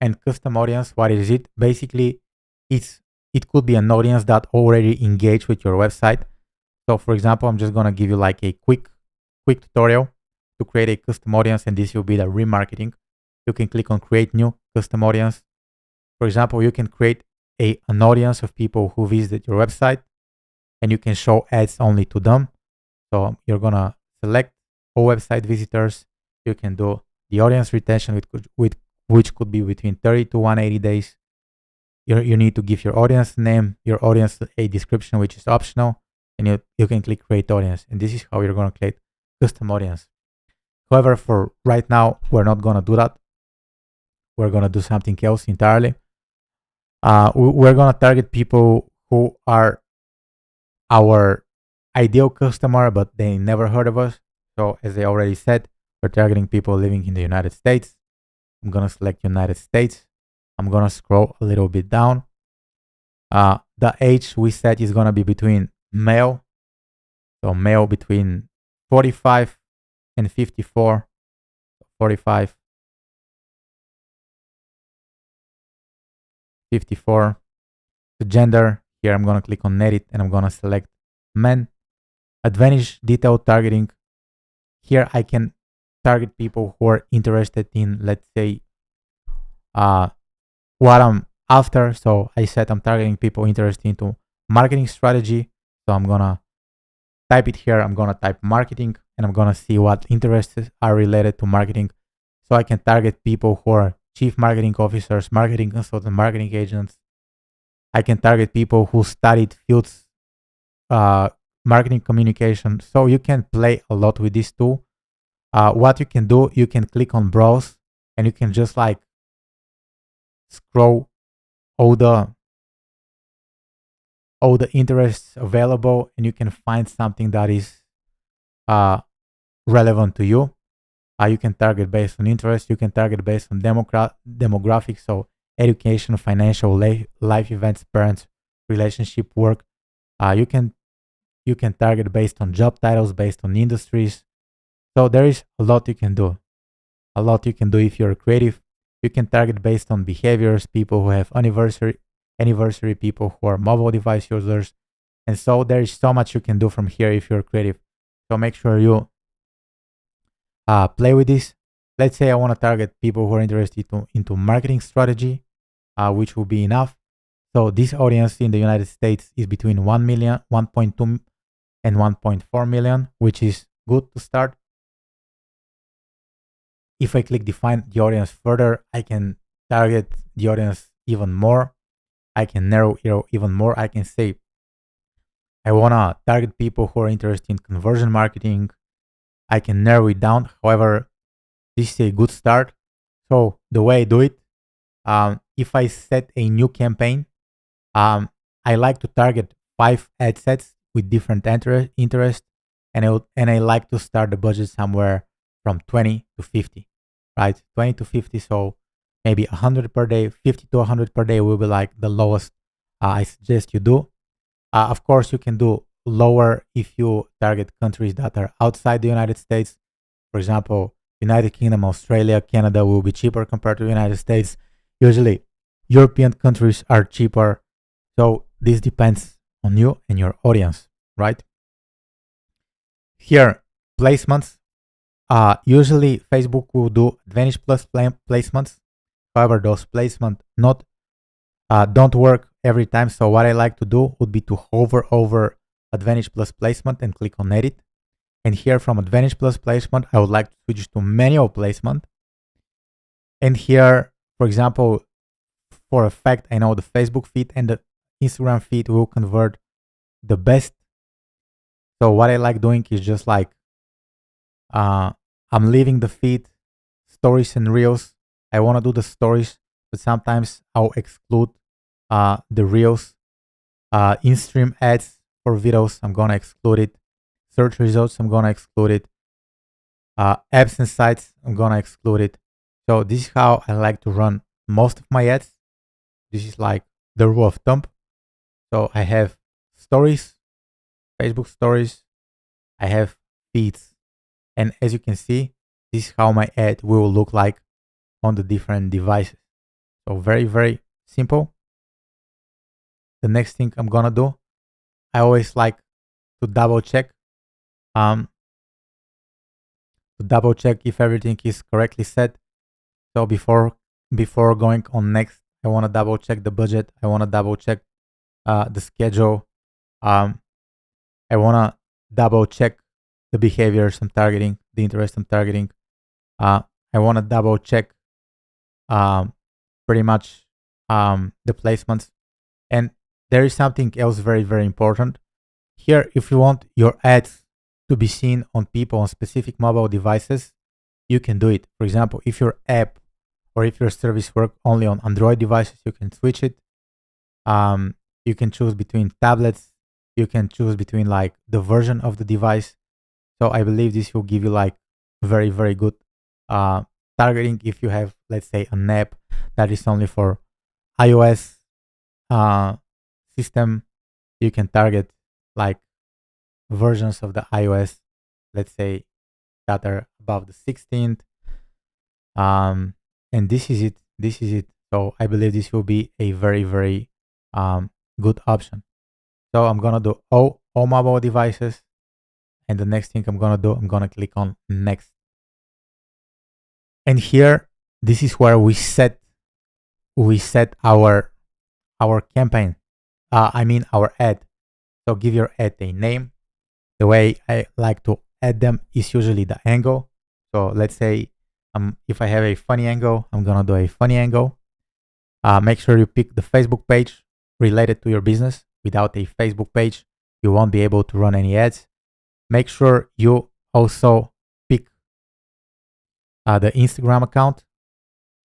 Speaker 1: And custom audience, what is it? Basically, it could be an audience that already engaged with your website. So for example, I'm just gonna give you like a quick tutorial to create a custom audience, and this will be the remarketing. You can click on create new custom audience. For example, you can create an audience of people who visit your website, and you can show ads only to them. So you're gonna select all website visitors. You can do the audience retention, which could be between 30 to 180 days. You need to give your audience name, your audience a description, which is optional, and you can click create audience. And this is how you're gonna create custom audience. However, for right now, we're not gonna do that. We're gonna do something else entirely. We're gonna target people who are our ideal customer, but they never heard of us. So as I already said, we're targeting people living in the United States. I'm gonna select United States. I'm gonna scroll a little bit down. The age we set is gonna be between male, so male between 45 and 54, 45, 54. The gender, here I'm gonna click on edit and I'm gonna select men. Advantage detailed targeting. Here I can target people who are interested in, let's say, what I'm after. So I said I'm targeting people interested into marketing strategy. So I'm gonna type it here. I'm gonna type marketing and I'm gonna see what interests are related to marketing. So I can target people who are chief marketing officers, marketing consultants, marketing agents. I can target people who studied fields, marketing communication. So you can play a lot with this tool. What you can do, you can click on browse and you can just like scroll all the interests available and you can find something that is relevant to you. You can target based on interest. You can target based on demographics. So education, financial, life events, parents, relationship, work. You can target based on job titles, based on industries. So there is a lot you can do. A lot you can do if you're creative. You can target based on behaviors, people who have anniversary, people who are mobile device users. And so there is so much you can do from here if you're creative. So make sure you play with this. Let's say I want to target people who are interested into marketing strategy, which will be enough. So this audience in the United States is between 1 million, 1.2 and 1.4 million, which is good to start. If I click define the audience further, I can target the audience even more. I can narrow it even more. I can say I want to target people who are interested in conversion marketing. I can narrow it down. However, this is a good start. So the way I do it, if I set a new campaign, I like to target 5 ad sets with different interest, and I like to start the budget somewhere from 20 to 50, right? 20 to 50, so maybe 100 per day, 50 to 100 per day will be like the lowest I suggest you do. Of course, you can do lower if you target countries that are outside the United States. For example, United Kingdom, Australia, Canada will be cheaper compared to the United States. Usually, European countries are cheaper. So this depends on you and your audience, right? Here, placements. Usually, Facebook will do Advantage Plus placements. However, those placements don't work every time. So what I like to do would be to hover over Advantage Plus placement and click on edit. And here from Advantage Plus placement, I would like to switch to manual placement. And here, for example, for a fact, I know the Facebook feed and the Instagram feed will convert the best. So what I like doing is just like, I'm leaving the feed, stories and reels. I want to do the stories, but sometimes I'll exclude the reels. In-stream ads for videos, I'm going to exclude it. Search results, I'm going to exclude it. Apps and sites, I'm going to exclude it. So this is how I like to run most of my ads. This is like the rule of thumb. So I have stories, Facebook stories. I have feeds. And as you can see, this is how my ad will look like on the different devices. So very, very simple. The next thing I'm gonna do, I always like to double check if everything is correctly set. So before going on next, I want to double check the budget. I want to double check the schedule. I want to double check the behaviors I'm targeting, the interest I'm targeting. I want to double check pretty much the placements. And there is something else very, very important. Here, if you want your ads to be seen on people on specific mobile devices, you can do it. For example, if your app or if your service work only on Android devices, you can switch it. You can choose between tablets, You can choose between like the version of the device. So I believe this will give you like very, very good uh, targeting. If you have, let's say, an app that is only for iOS system, you can target like versions of the iOS, let's say, that are above the 16th. And this is it. This is it. So I believe this will be a very, very good option. So I'm gonna do all mobile devices, and the next thing I'm gonna do, I'm gonna click on next. And here, this is where we set our campaign. I mean our ad. So give your ad a name. The way I like to add them is usually the angle. So let's say if I have a funny angle, I'm gonna do a funny angle. Make sure you pick the Facebook page related to your business. Without a Facebook page, you won't be able to run any ads. Make sure you also pick the Instagram account.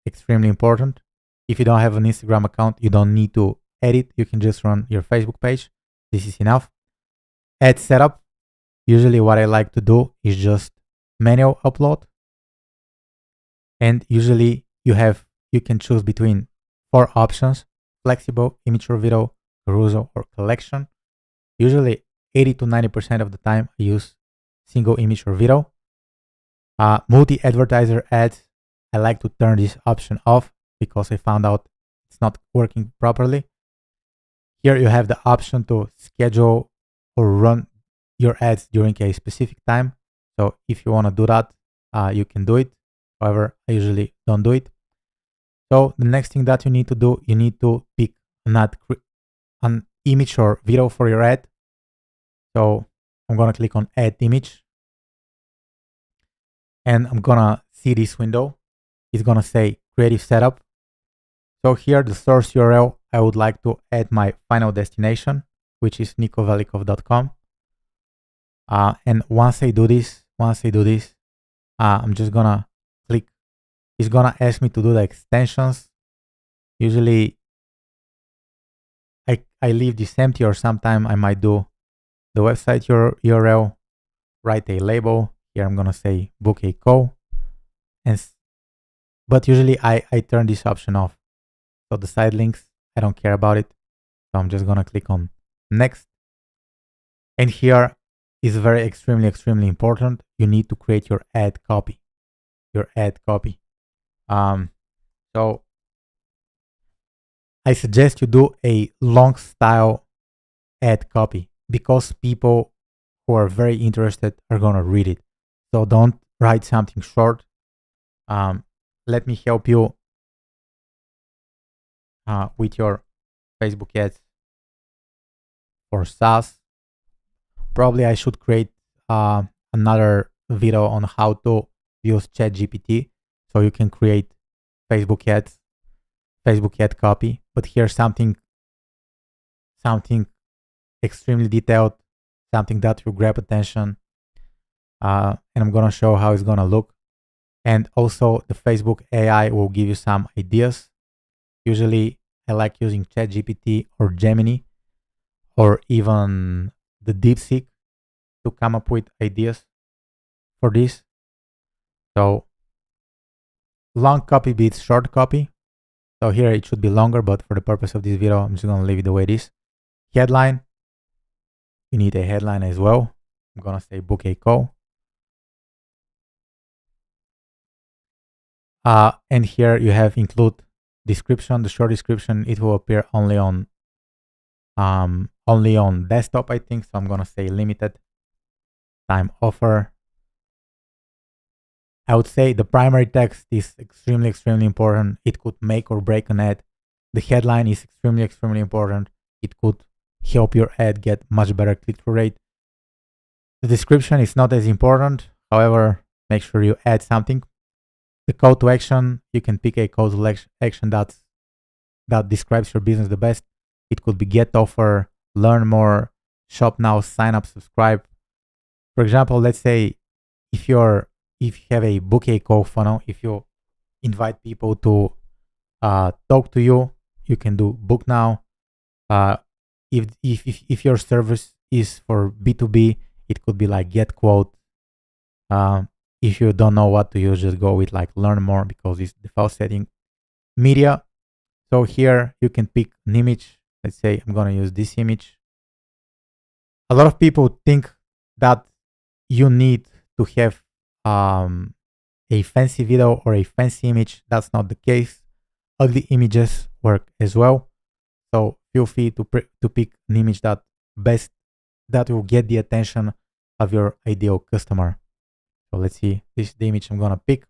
Speaker 1: Extremely important. If you don't have an Instagram account, you don't need to edit. You can just run your Facebook page. This is enough. Ad setup. Usually what I like to do is just manual upload. And usually you can choose between 4 options: flexible, immature video, carousel, or collection. Usually 80 to 90% of the time I use single image or video. Multi-advertiser ads, I like to turn this option off because I found out it's not working properly. Here you have the option to schedule or run your ads during a specific time. So if you want to do that, you can do it. However, I usually don't do it. So the next thing that you need to do, you need to pick an image or video for your ad. So I'm going to click on add image. And I'm going to see this window. It's going to say creative setup. So here, the source URL, I would like to add my final destination, which is nikovelikov.com. And once I do this, I'm just going to click. It's going to ask me to do the extensions. Usually, I leave this empty, or sometime I might do the website URL, write a label. Here I'm going to say book a call. But usually I turn this option off. So the side links, I don't care about it. So I'm just going to click on next. And here is very extremely important. You need to create your ad copy. So I suggest you do a long style ad copy because people who are very interested are going to read it. So don't write something short. Let me help you with your Facebook ads for SaaS. Probably I should create another video on how to use ChatGPT so you can create Facebook ad copy. But here's something extremely detailed, something that will grab attention. And I'm going to show how it's going to look. And also the Facebook AI will give you some ideas. Usually I like using ChatGPT or Gemini or even the DeepSeek to come up with ideas for this. So long copy beats short copy. So here it should be longer, but for the purpose of this video, I'm just going to leave it the way it is. Headline. You need a headline as well. I'm going to say book a call. And here you have include description. The short description, it will appear only on desktop, I think. So I'm gonna say limited time offer. I would say the primary text is extremely important. It could make or break an ad. The headline is extremely important. It could help your ad get much better click-through rate. The description is not as important. However, make sure you add something. The call to action, you can pick a call to action that describes your business the best. It could be get offer, learn more, shop now, sign up, subscribe. For example, let's say if you have a book a call funnel, if you invite people to talk to you, you can do book now. If your service is for B2B. It could be like get quote. If you don't know what to use, just go with like learn more because it's default setting. Media. So here you can pick an image. Let's say I'm gonna use this image. A lot of people think that you need to have a fancy video or a fancy image. That's not the case. Ugly images work as well. So feel free to pick an image that will get the attention of your ideal customer. So let's see. This is the image I'm gonna pick.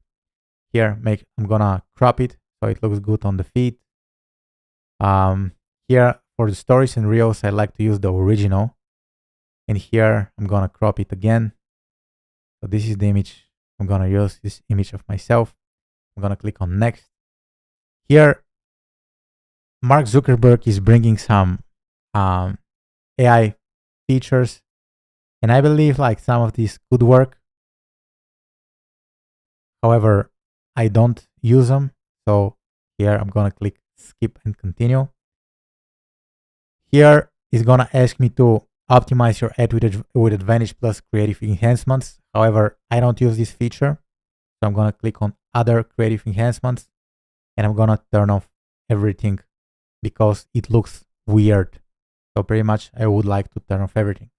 Speaker 1: Here, I'm gonna crop it so it looks good on the feed. Here for the stories and reels, I like to use the original. And here I'm gonna crop it again. So this is the image I'm gonna use, this image of myself. I'm gonna click on next. Here, Mark Zuckerberg is bringing some AI features, and I believe like some of these could work. However, I don't use them. So here I'm gonna click skip and continue. Here is gonna ask me to optimize your ad with Advantage Plus creative enhancements. However, I don't use this feature. So I'm gonna click on other creative enhancements and I'm gonna turn off everything because it looks weird. So pretty much I would like to turn off everything.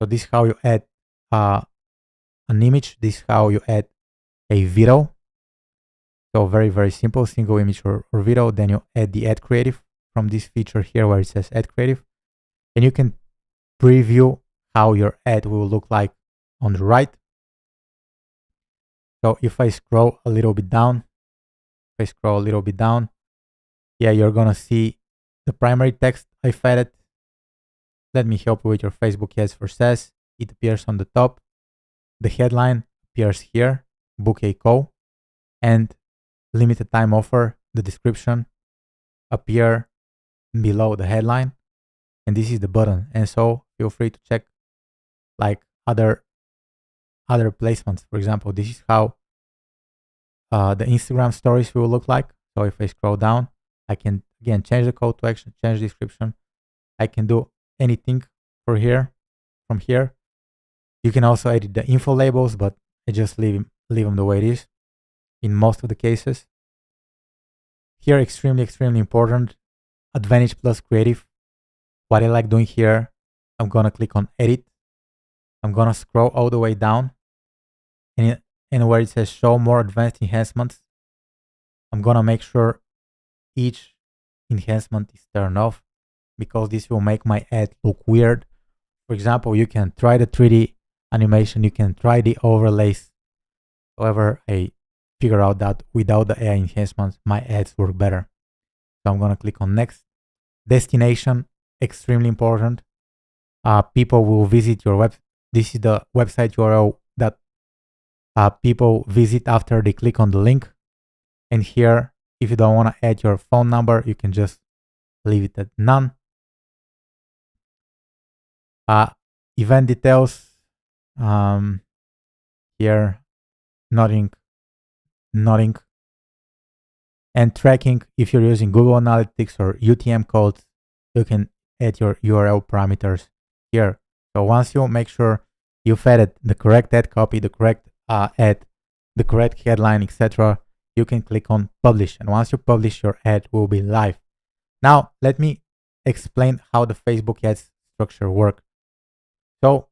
Speaker 1: So this is how you add an image. This is how you add a video. So very, very simple, single image or video. Then you add the ad creative from this feature here where it says ad creative. And you can preview how your ad will look like on the right. So if I scroll a little bit down, yeah, you're gonna see the primary text I added. Let me help you with your Facebook ads for SaaS. It appears on the top. The headline appears here, book a call, and limited time offer, the description appear below the headline. And this is the button. And so feel free to check like other placements. For example, this is how the Instagram stories will look like. So if I scroll down, I can again change the call to action, change the description. I can do anything from here. You can also edit the info labels, but I just leave them the way it is in most of the cases. Here, extremely important, Advantage Plus Creative. What I like doing here, I'm gonna click on edit. I'm gonna scroll all the way down, and where it says show more advanced enhancements, I'm gonna make sure each enhancement is turned off because this will make my ad look weird. For example, you can try the 3D animation, you can try the overlays. However, I figure out that without the AI enhancements, my ads work better. So I'm gonna click on next. Destination, extremely important. People will visit your web. This is the website URL that people visit after they click on the link. And here, if you don't want to add your phone number, you can just leave it at none. Event details, here, nothing. And tracking, if you're using Google Analytics or UTM codes, you can add your URL parameters here. So once you make sure you've added the correct ad copy, the correct ad, the correct headline, etc., you can click on publish. And once you publish, your ad will be live. Now, let me explain how the Facebook ads structure works. So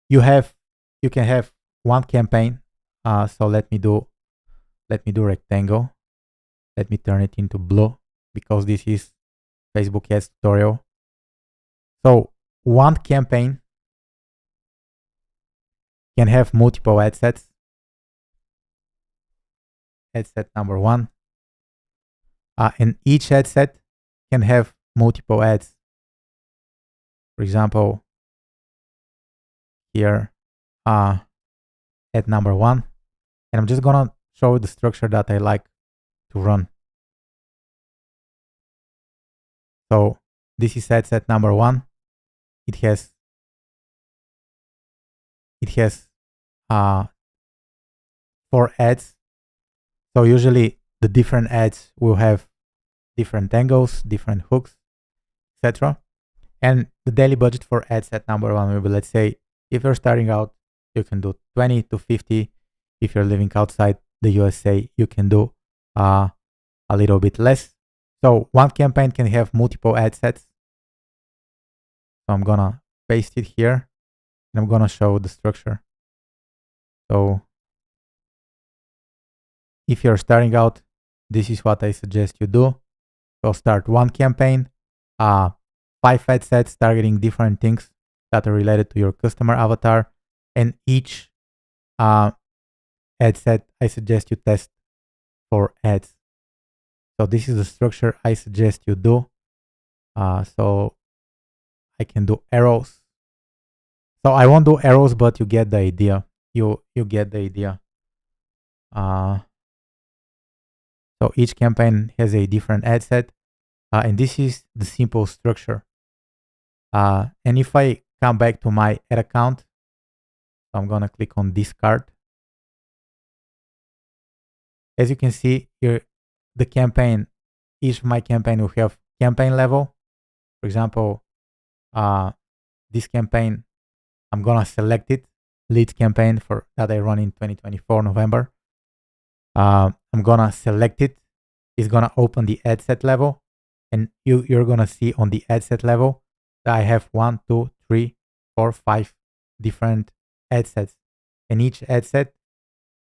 Speaker 1: you can have one campaign. So let me do rectangle. Let me turn it into blue because this is Facebook ads tutorial. So one campaign can have multiple ad sets. Ad set number one. And each ad set can have multiple ads. For example, here, ad number one. And I'm just gonna show the structure that I like to run. So this is ad set number one. It has 4 ads. So usually the different ads will have different angles, different hooks, etc. And the daily budget for ad set number one will be, let's say, if you're starting out, you can do 20 to 50. If you're living outside the USA, you can do a little bit less. So one campaign can have multiple ad sets. So I'm gonna paste it here and I'm gonna show the structure. So if you're starting out, this is what I suggest you do. So start one campaign, 5 ad sets targeting different things that are related to your customer avatar, and each ad set I suggest you test for ads. So this is the structure I suggest you do. So I can do arrows. So I won't do arrows, but you get the idea. You get the idea. So each campaign has a different ad set, and this is the simple structure. And if I come back to my ad account, so I'm gonna click on discard. As you can see here, the campaign, each of my campaign will have campaign level. For example, this campaign, I'm gonna select it, lead campaign for that I run in 2024 November. I'm gonna select it. It's gonna open the ad set level, and you're gonna see on the ad set level that I have 1, 2, 3, 4, 5 different ad sets, and each ad set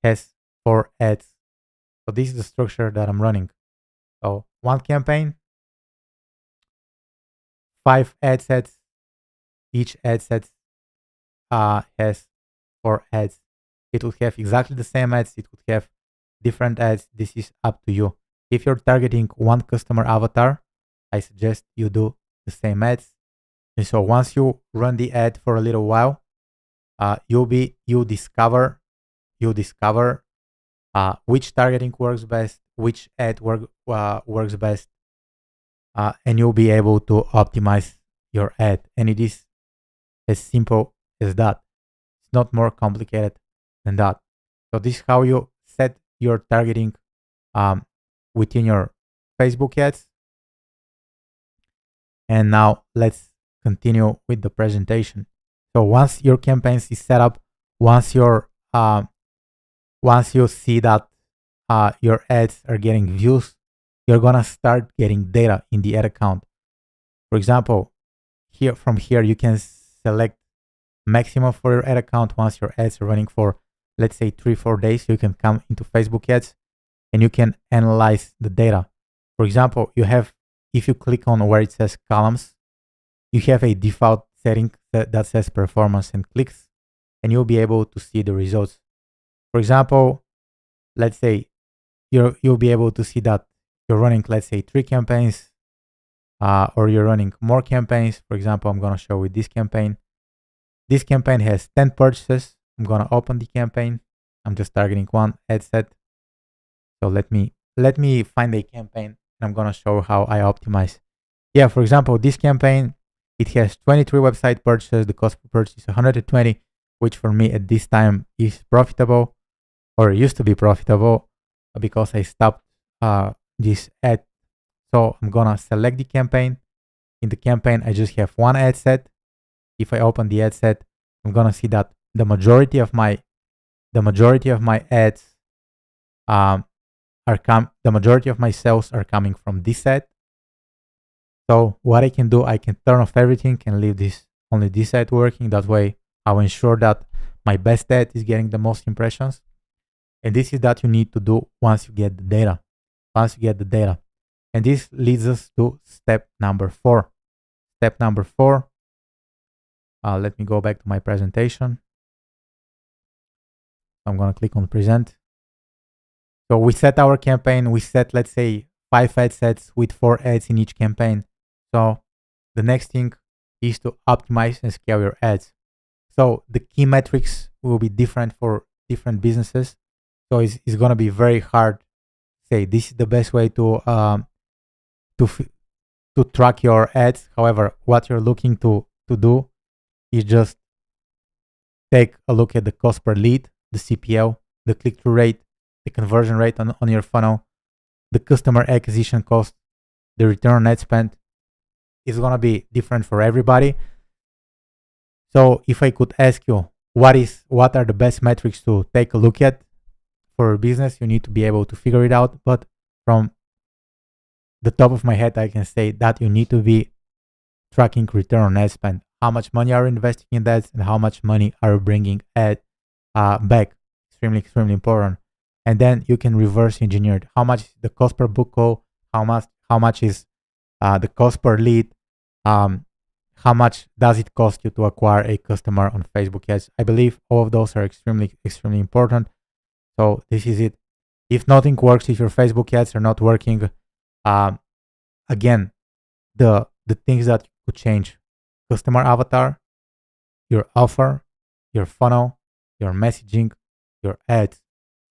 Speaker 1: has 4 ads. So this is the structure that I'm running. So one campaign, 5 ad sets. Each ad set has 4 ads. It will have exactly the same ads. It could have different ads. This is up to you. If you're targeting one customer avatar, I suggest you do the same ads. And so once you run the ad for a little while, you discover which targeting works best, which ad works best, and you'll be able to optimize your ad. And it is as simple as that. It's not more complicated than that. So this is how you set your targeting within your Facebook ads. And now let's continue with the presentation. So once your campaigns is set up, once you see that your ads are getting views, you're gonna start getting data in the ad account. For example, from here you can select maximum for your ad account. Once your ads are running for, let's say, 3-4 days, you can come into Facebook ads and you can analyze the data. For example, if you click on where it says columns, you have a default setting that says performance and clicks, and you'll be able to see the results. For example, let's say you'll be able to see that you're running, let's say, 3 campaigns, or you're running more campaigns. For example, I'm gonna show you this campaign. This campaign has 10 purchases. I'm gonna open the campaign. I'm just targeting one ad set. So let me find a campaign, and I'm gonna show how I optimize. Yeah, for example, this campaign, it has 23 website purchases. The cost per purchase is 120, which for me at this time is profitable, or used to be profitable, because I stopped this ad. So I'm gonna select the campaign. In the campaign, I just have one ad set. If I open the ad set, I'm gonna see that the majority of my ads the majority of my sales are coming from this ad. So what I can do, I can turn off everything and leave only this ad working. That way I'll ensure that my best ad is getting the most impressions. And this is that you need to do once you get the data. And this leads us to step number 4. Step number 4. Let me go back to my presentation. I'm going to click on present. So we set our campaign. We set, let's say, 5 ad sets with 4 ads in each campaign. So the next thing is to optimize and scale your ads. So the key metrics will be different for different businesses. So it's going to be very hard to say this is the best way to track your ads. However, what you're looking to do is just take a look at the cost per lead, the CPL, the click-through rate, the conversion rate on your funnel, the customer acquisition cost, the return on ad spend. is gonna be different for everybody. So if I could ask you, what are the best metrics to take a look at for a business, you need to be able to figure it out. But from the top of my head, I can say that you need to be tracking return on ad spend. How much money are you investing in ads and how much money are you bringing back? Extremely, extremely important. And then you can reverse engineer it. How much is the cost per book call? How much is the cost per lead? How much does it cost you to acquire a customer on Facebook ads? I believe all of those are extremely, extremely important. So this is it. If nothing works, if your Facebook ads are not working, again, the things that could change: customer avatar, your offer, your funnel, your messaging, your ads.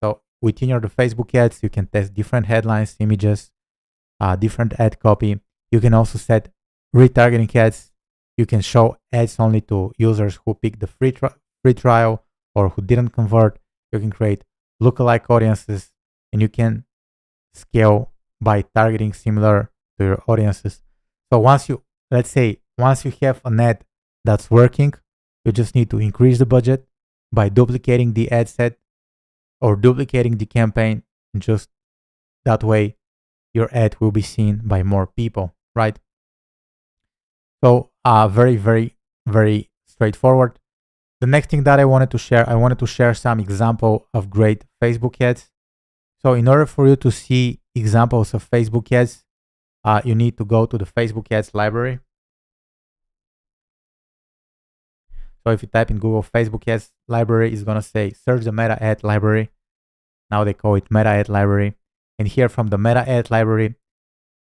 Speaker 1: So within the Facebook ads, you can test different headlines, images, different ad copy. You can also set retargeting ads. You can show ads only to users who picked the free trial or who didn't convert. You can create lookalike audiences, and you can scale by targeting similar to your audiences. So once you have an ad that's working, you just need to increase the budget by duplicating the ad set or duplicating the campaign, and just that way your ad will be seen by more people, right? So very, very, very straightforward. The next thing that I wanted to share some example of great Facebook ads. So in order for you to see examples of Facebook ads, you need to go to the Facebook ads library. So if you type in Google Facebook ads library, it's going to say search the meta ad library. Now they call it meta ad library. And here from the meta ad library,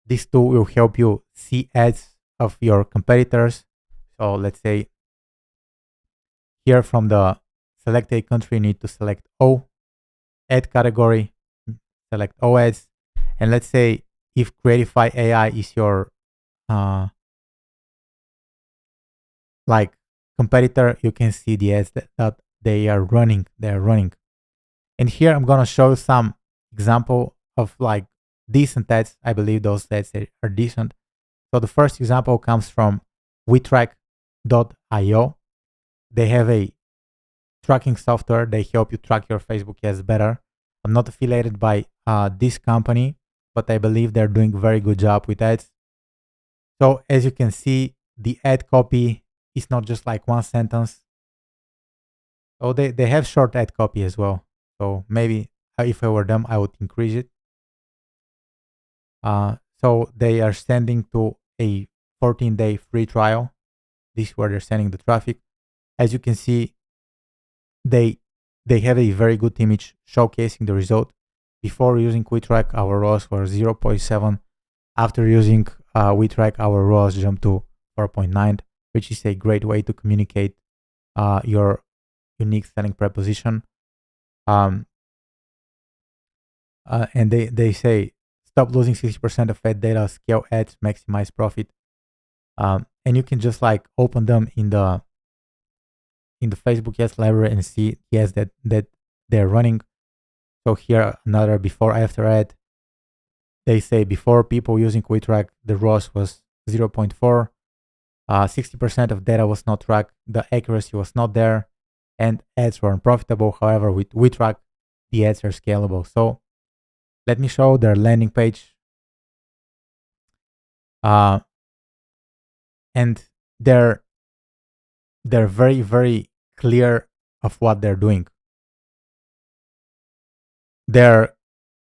Speaker 1: this tool will help you see ads of your competitors. So let's say here from the select a country, you need to select O, ad category, select O ads. And let's say if Creatify AI is your like competitor, you can see the ads that they are running. And here I'm gonna show some example of like decent ads. I believe those ads are decent. So the first example comes from WeTrack.io. They have a tracking software. They help you track your Facebook ads better. I'm not affiliated by this company, but I believe they're doing a very good job with ads. So as you can see, the ad copy is not just like one sentence. So they have short ad copy as well. So maybe if I were them, I would increase it. So they are sending to a 14-day free trial. This is where they're sending the traffic. As you can see, they have a very good image showcasing the result. Before using WeTrack, our ROAS were 0.7. After using WeTrack, our ROAS jumped to 4.9, which is a great way to communicate your unique selling proposition. And they say, stop losing 60% of ad data, scale ads, maximize profit. And you can just like open them in the Facebook ads library and see the ads that they're running. So here another before after ad. They say before people using WeTrack, the ROAS was 0.4. 60% of data was not tracked. The accuracy was not there, and ads were unprofitable. However, with WeTrack, the ads are scalable. So let me show their landing page. And they're very, very clear of what they're doing. Their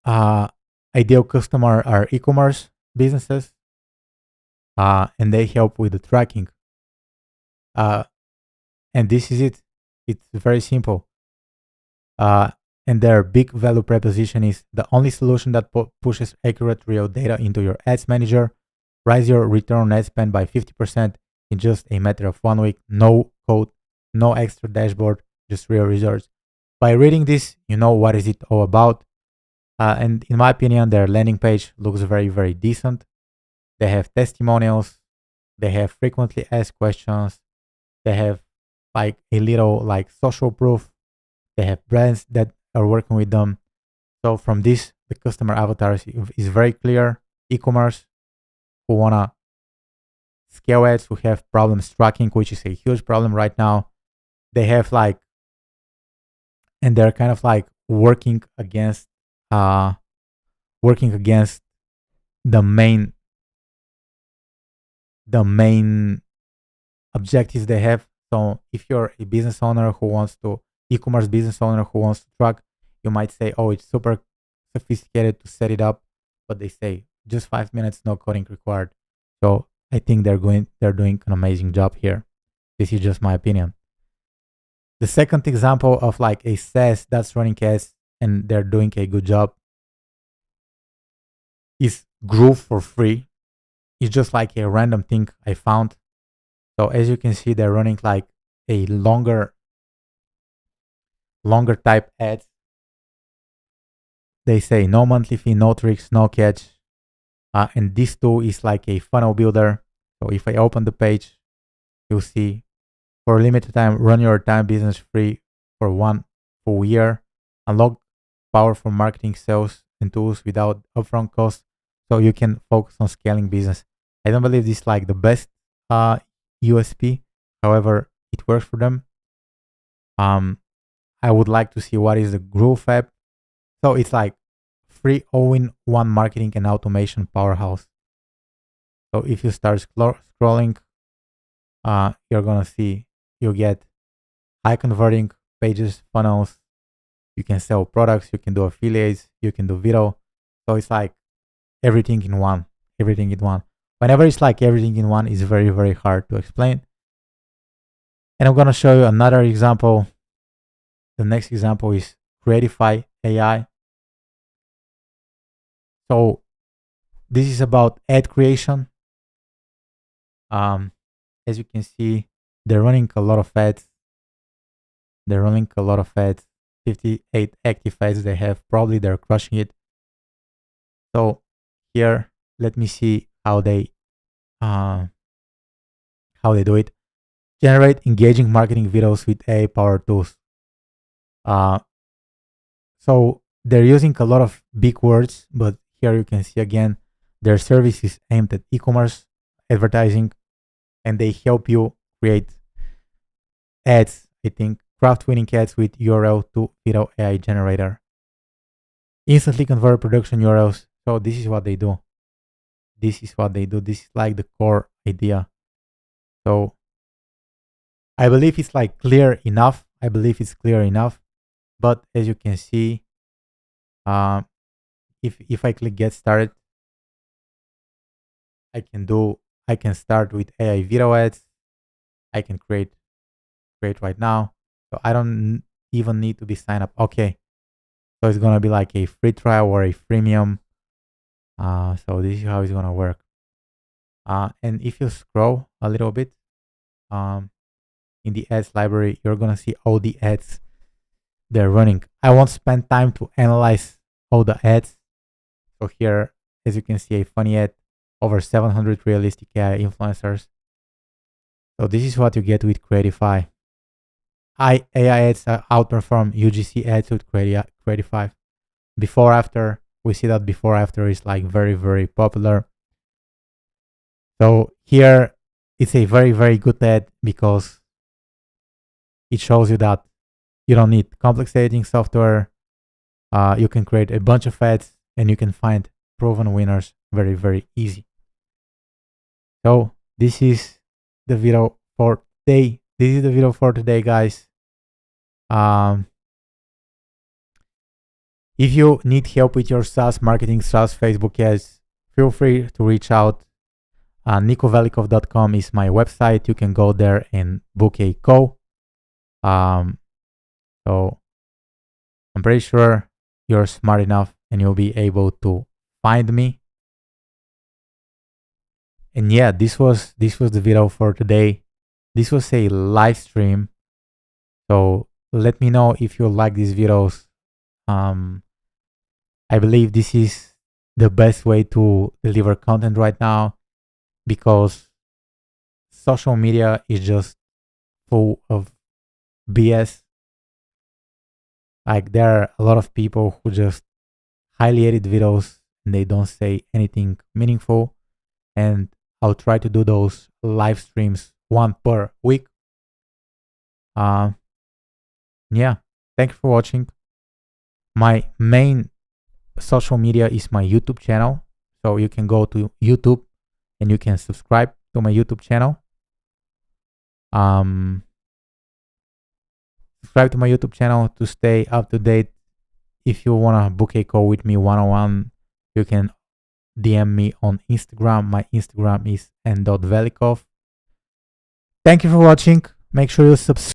Speaker 1: ideal customer are e-commerce businesses, and they help with the tracking. And this is it. It's very simple. And their big value proposition is the only solution that pushes accurate real data into your ads manager. Rise your return on ad spend by 50% in just a matter of 1 week. No code, no extra dashboard, just real results. By reading this, you know what is it all about. And in my opinion, their landing page looks very, very decent. They have testimonials. They have frequently asked questions. They have like a little like social proof. They have brands that are working with them. So from this, the customer avatar is very clear. E-commerce who wanna scale ads who have problems tracking, which is a huge problem right now. They have and they're kind of working against the main the main objectives they have. So if you're a business owner who wants to e-commerce business owner who wants to track, you might say, oh, it's super sophisticated to set it up, but they say just 5 minutes, no coding required. So I think they're doing an amazing job here. This is just my opinion. The second example of a SaaS that's running ads and they're doing a good job is Groove for free. It's just like a random thing I found. So as you can see, they're running a longer type ads. They say no monthly fee, no tricks, no catch. And this tool is like a funnel builder. So if I open the page, you'll see for a limited time, run your time business free for 1 full year. Unlock powerful marketing, sales, and tools without upfront costs, so you can focus on scaling business. I don't believe this is the best USP. However, it works for them. I would like to see what is the Groove app. So it's free all-in-one marketing and automation powerhouse. So if you start scrolling, you're gonna see you get high converting pages, funnels. You can sell products, you can do affiliates, you can do video. So it's everything in one. Everything in one. Whenever it's everything in one, it's very, very hard to explain. And I'm gonna show you another example. The next example is Creatify AI. So this is about ad creation. As you can see, they're running a lot of ads. 58 active ads they have. Probably they're crushing it. So here, let me see how they do it. Generate engaging marketing videos with AI powered tools. So they're using a lot of big words, but here you can see again their service is aimed at e-commerce advertising, and they help you create ads. I think craft winning ads with URL to video AI generator. Instantly convert production URLs. So this is what they do. This is the core idea. So I believe it's clear enough. But as you can see, if I click get started, I can start with AI video ads. I can create right now. So I don't even need to be signed up. Okay. So it's gonna be a free trial or a freemium. So this is how it's gonna work. And if you scroll a little bit, in the ads library, you're gonna see all the ads they're running. I won't spend time to analyze all the ads. So here, as you can see, a funny ad, over 700 realistic AI influencers. So this is what you get with Creatify. AI ads outperform UGC ads with Creatify. Before after, we see that before after is very, very popular. So here it's a very, very good ad because it shows you that you don't need complex editing software. You can create a bunch of ads and you can find proven winners very, very easy. So this is the video for today. Guys. If you need help with your SaaS marketing, SaaS Facebook ads, feel free to reach out. NikoVelikov.com is my website. You can go there and book a call. So I'm pretty sure you're smart enough and you'll be able to find me. And yeah, this was the video for today. This was a live stream. So let me know if you like these videos. I believe this is the best way to deliver content right now because social media is just full of BS. There are a lot of people who just highly edit videos and they don't say anything meaningful. And I'll try to do those live streams, one per week. Yeah, thank you for watching. My main social media is my YouTube channel, so you can go to YouTube and you can subscribe to my YouTube channel. Subscribe to my YouTube channel to stay up to date. If you want to book a call with me one-on-one, you can DM me on Instagram. My Instagram is n.velikov. Thank you for watching. Make sure you subscribe.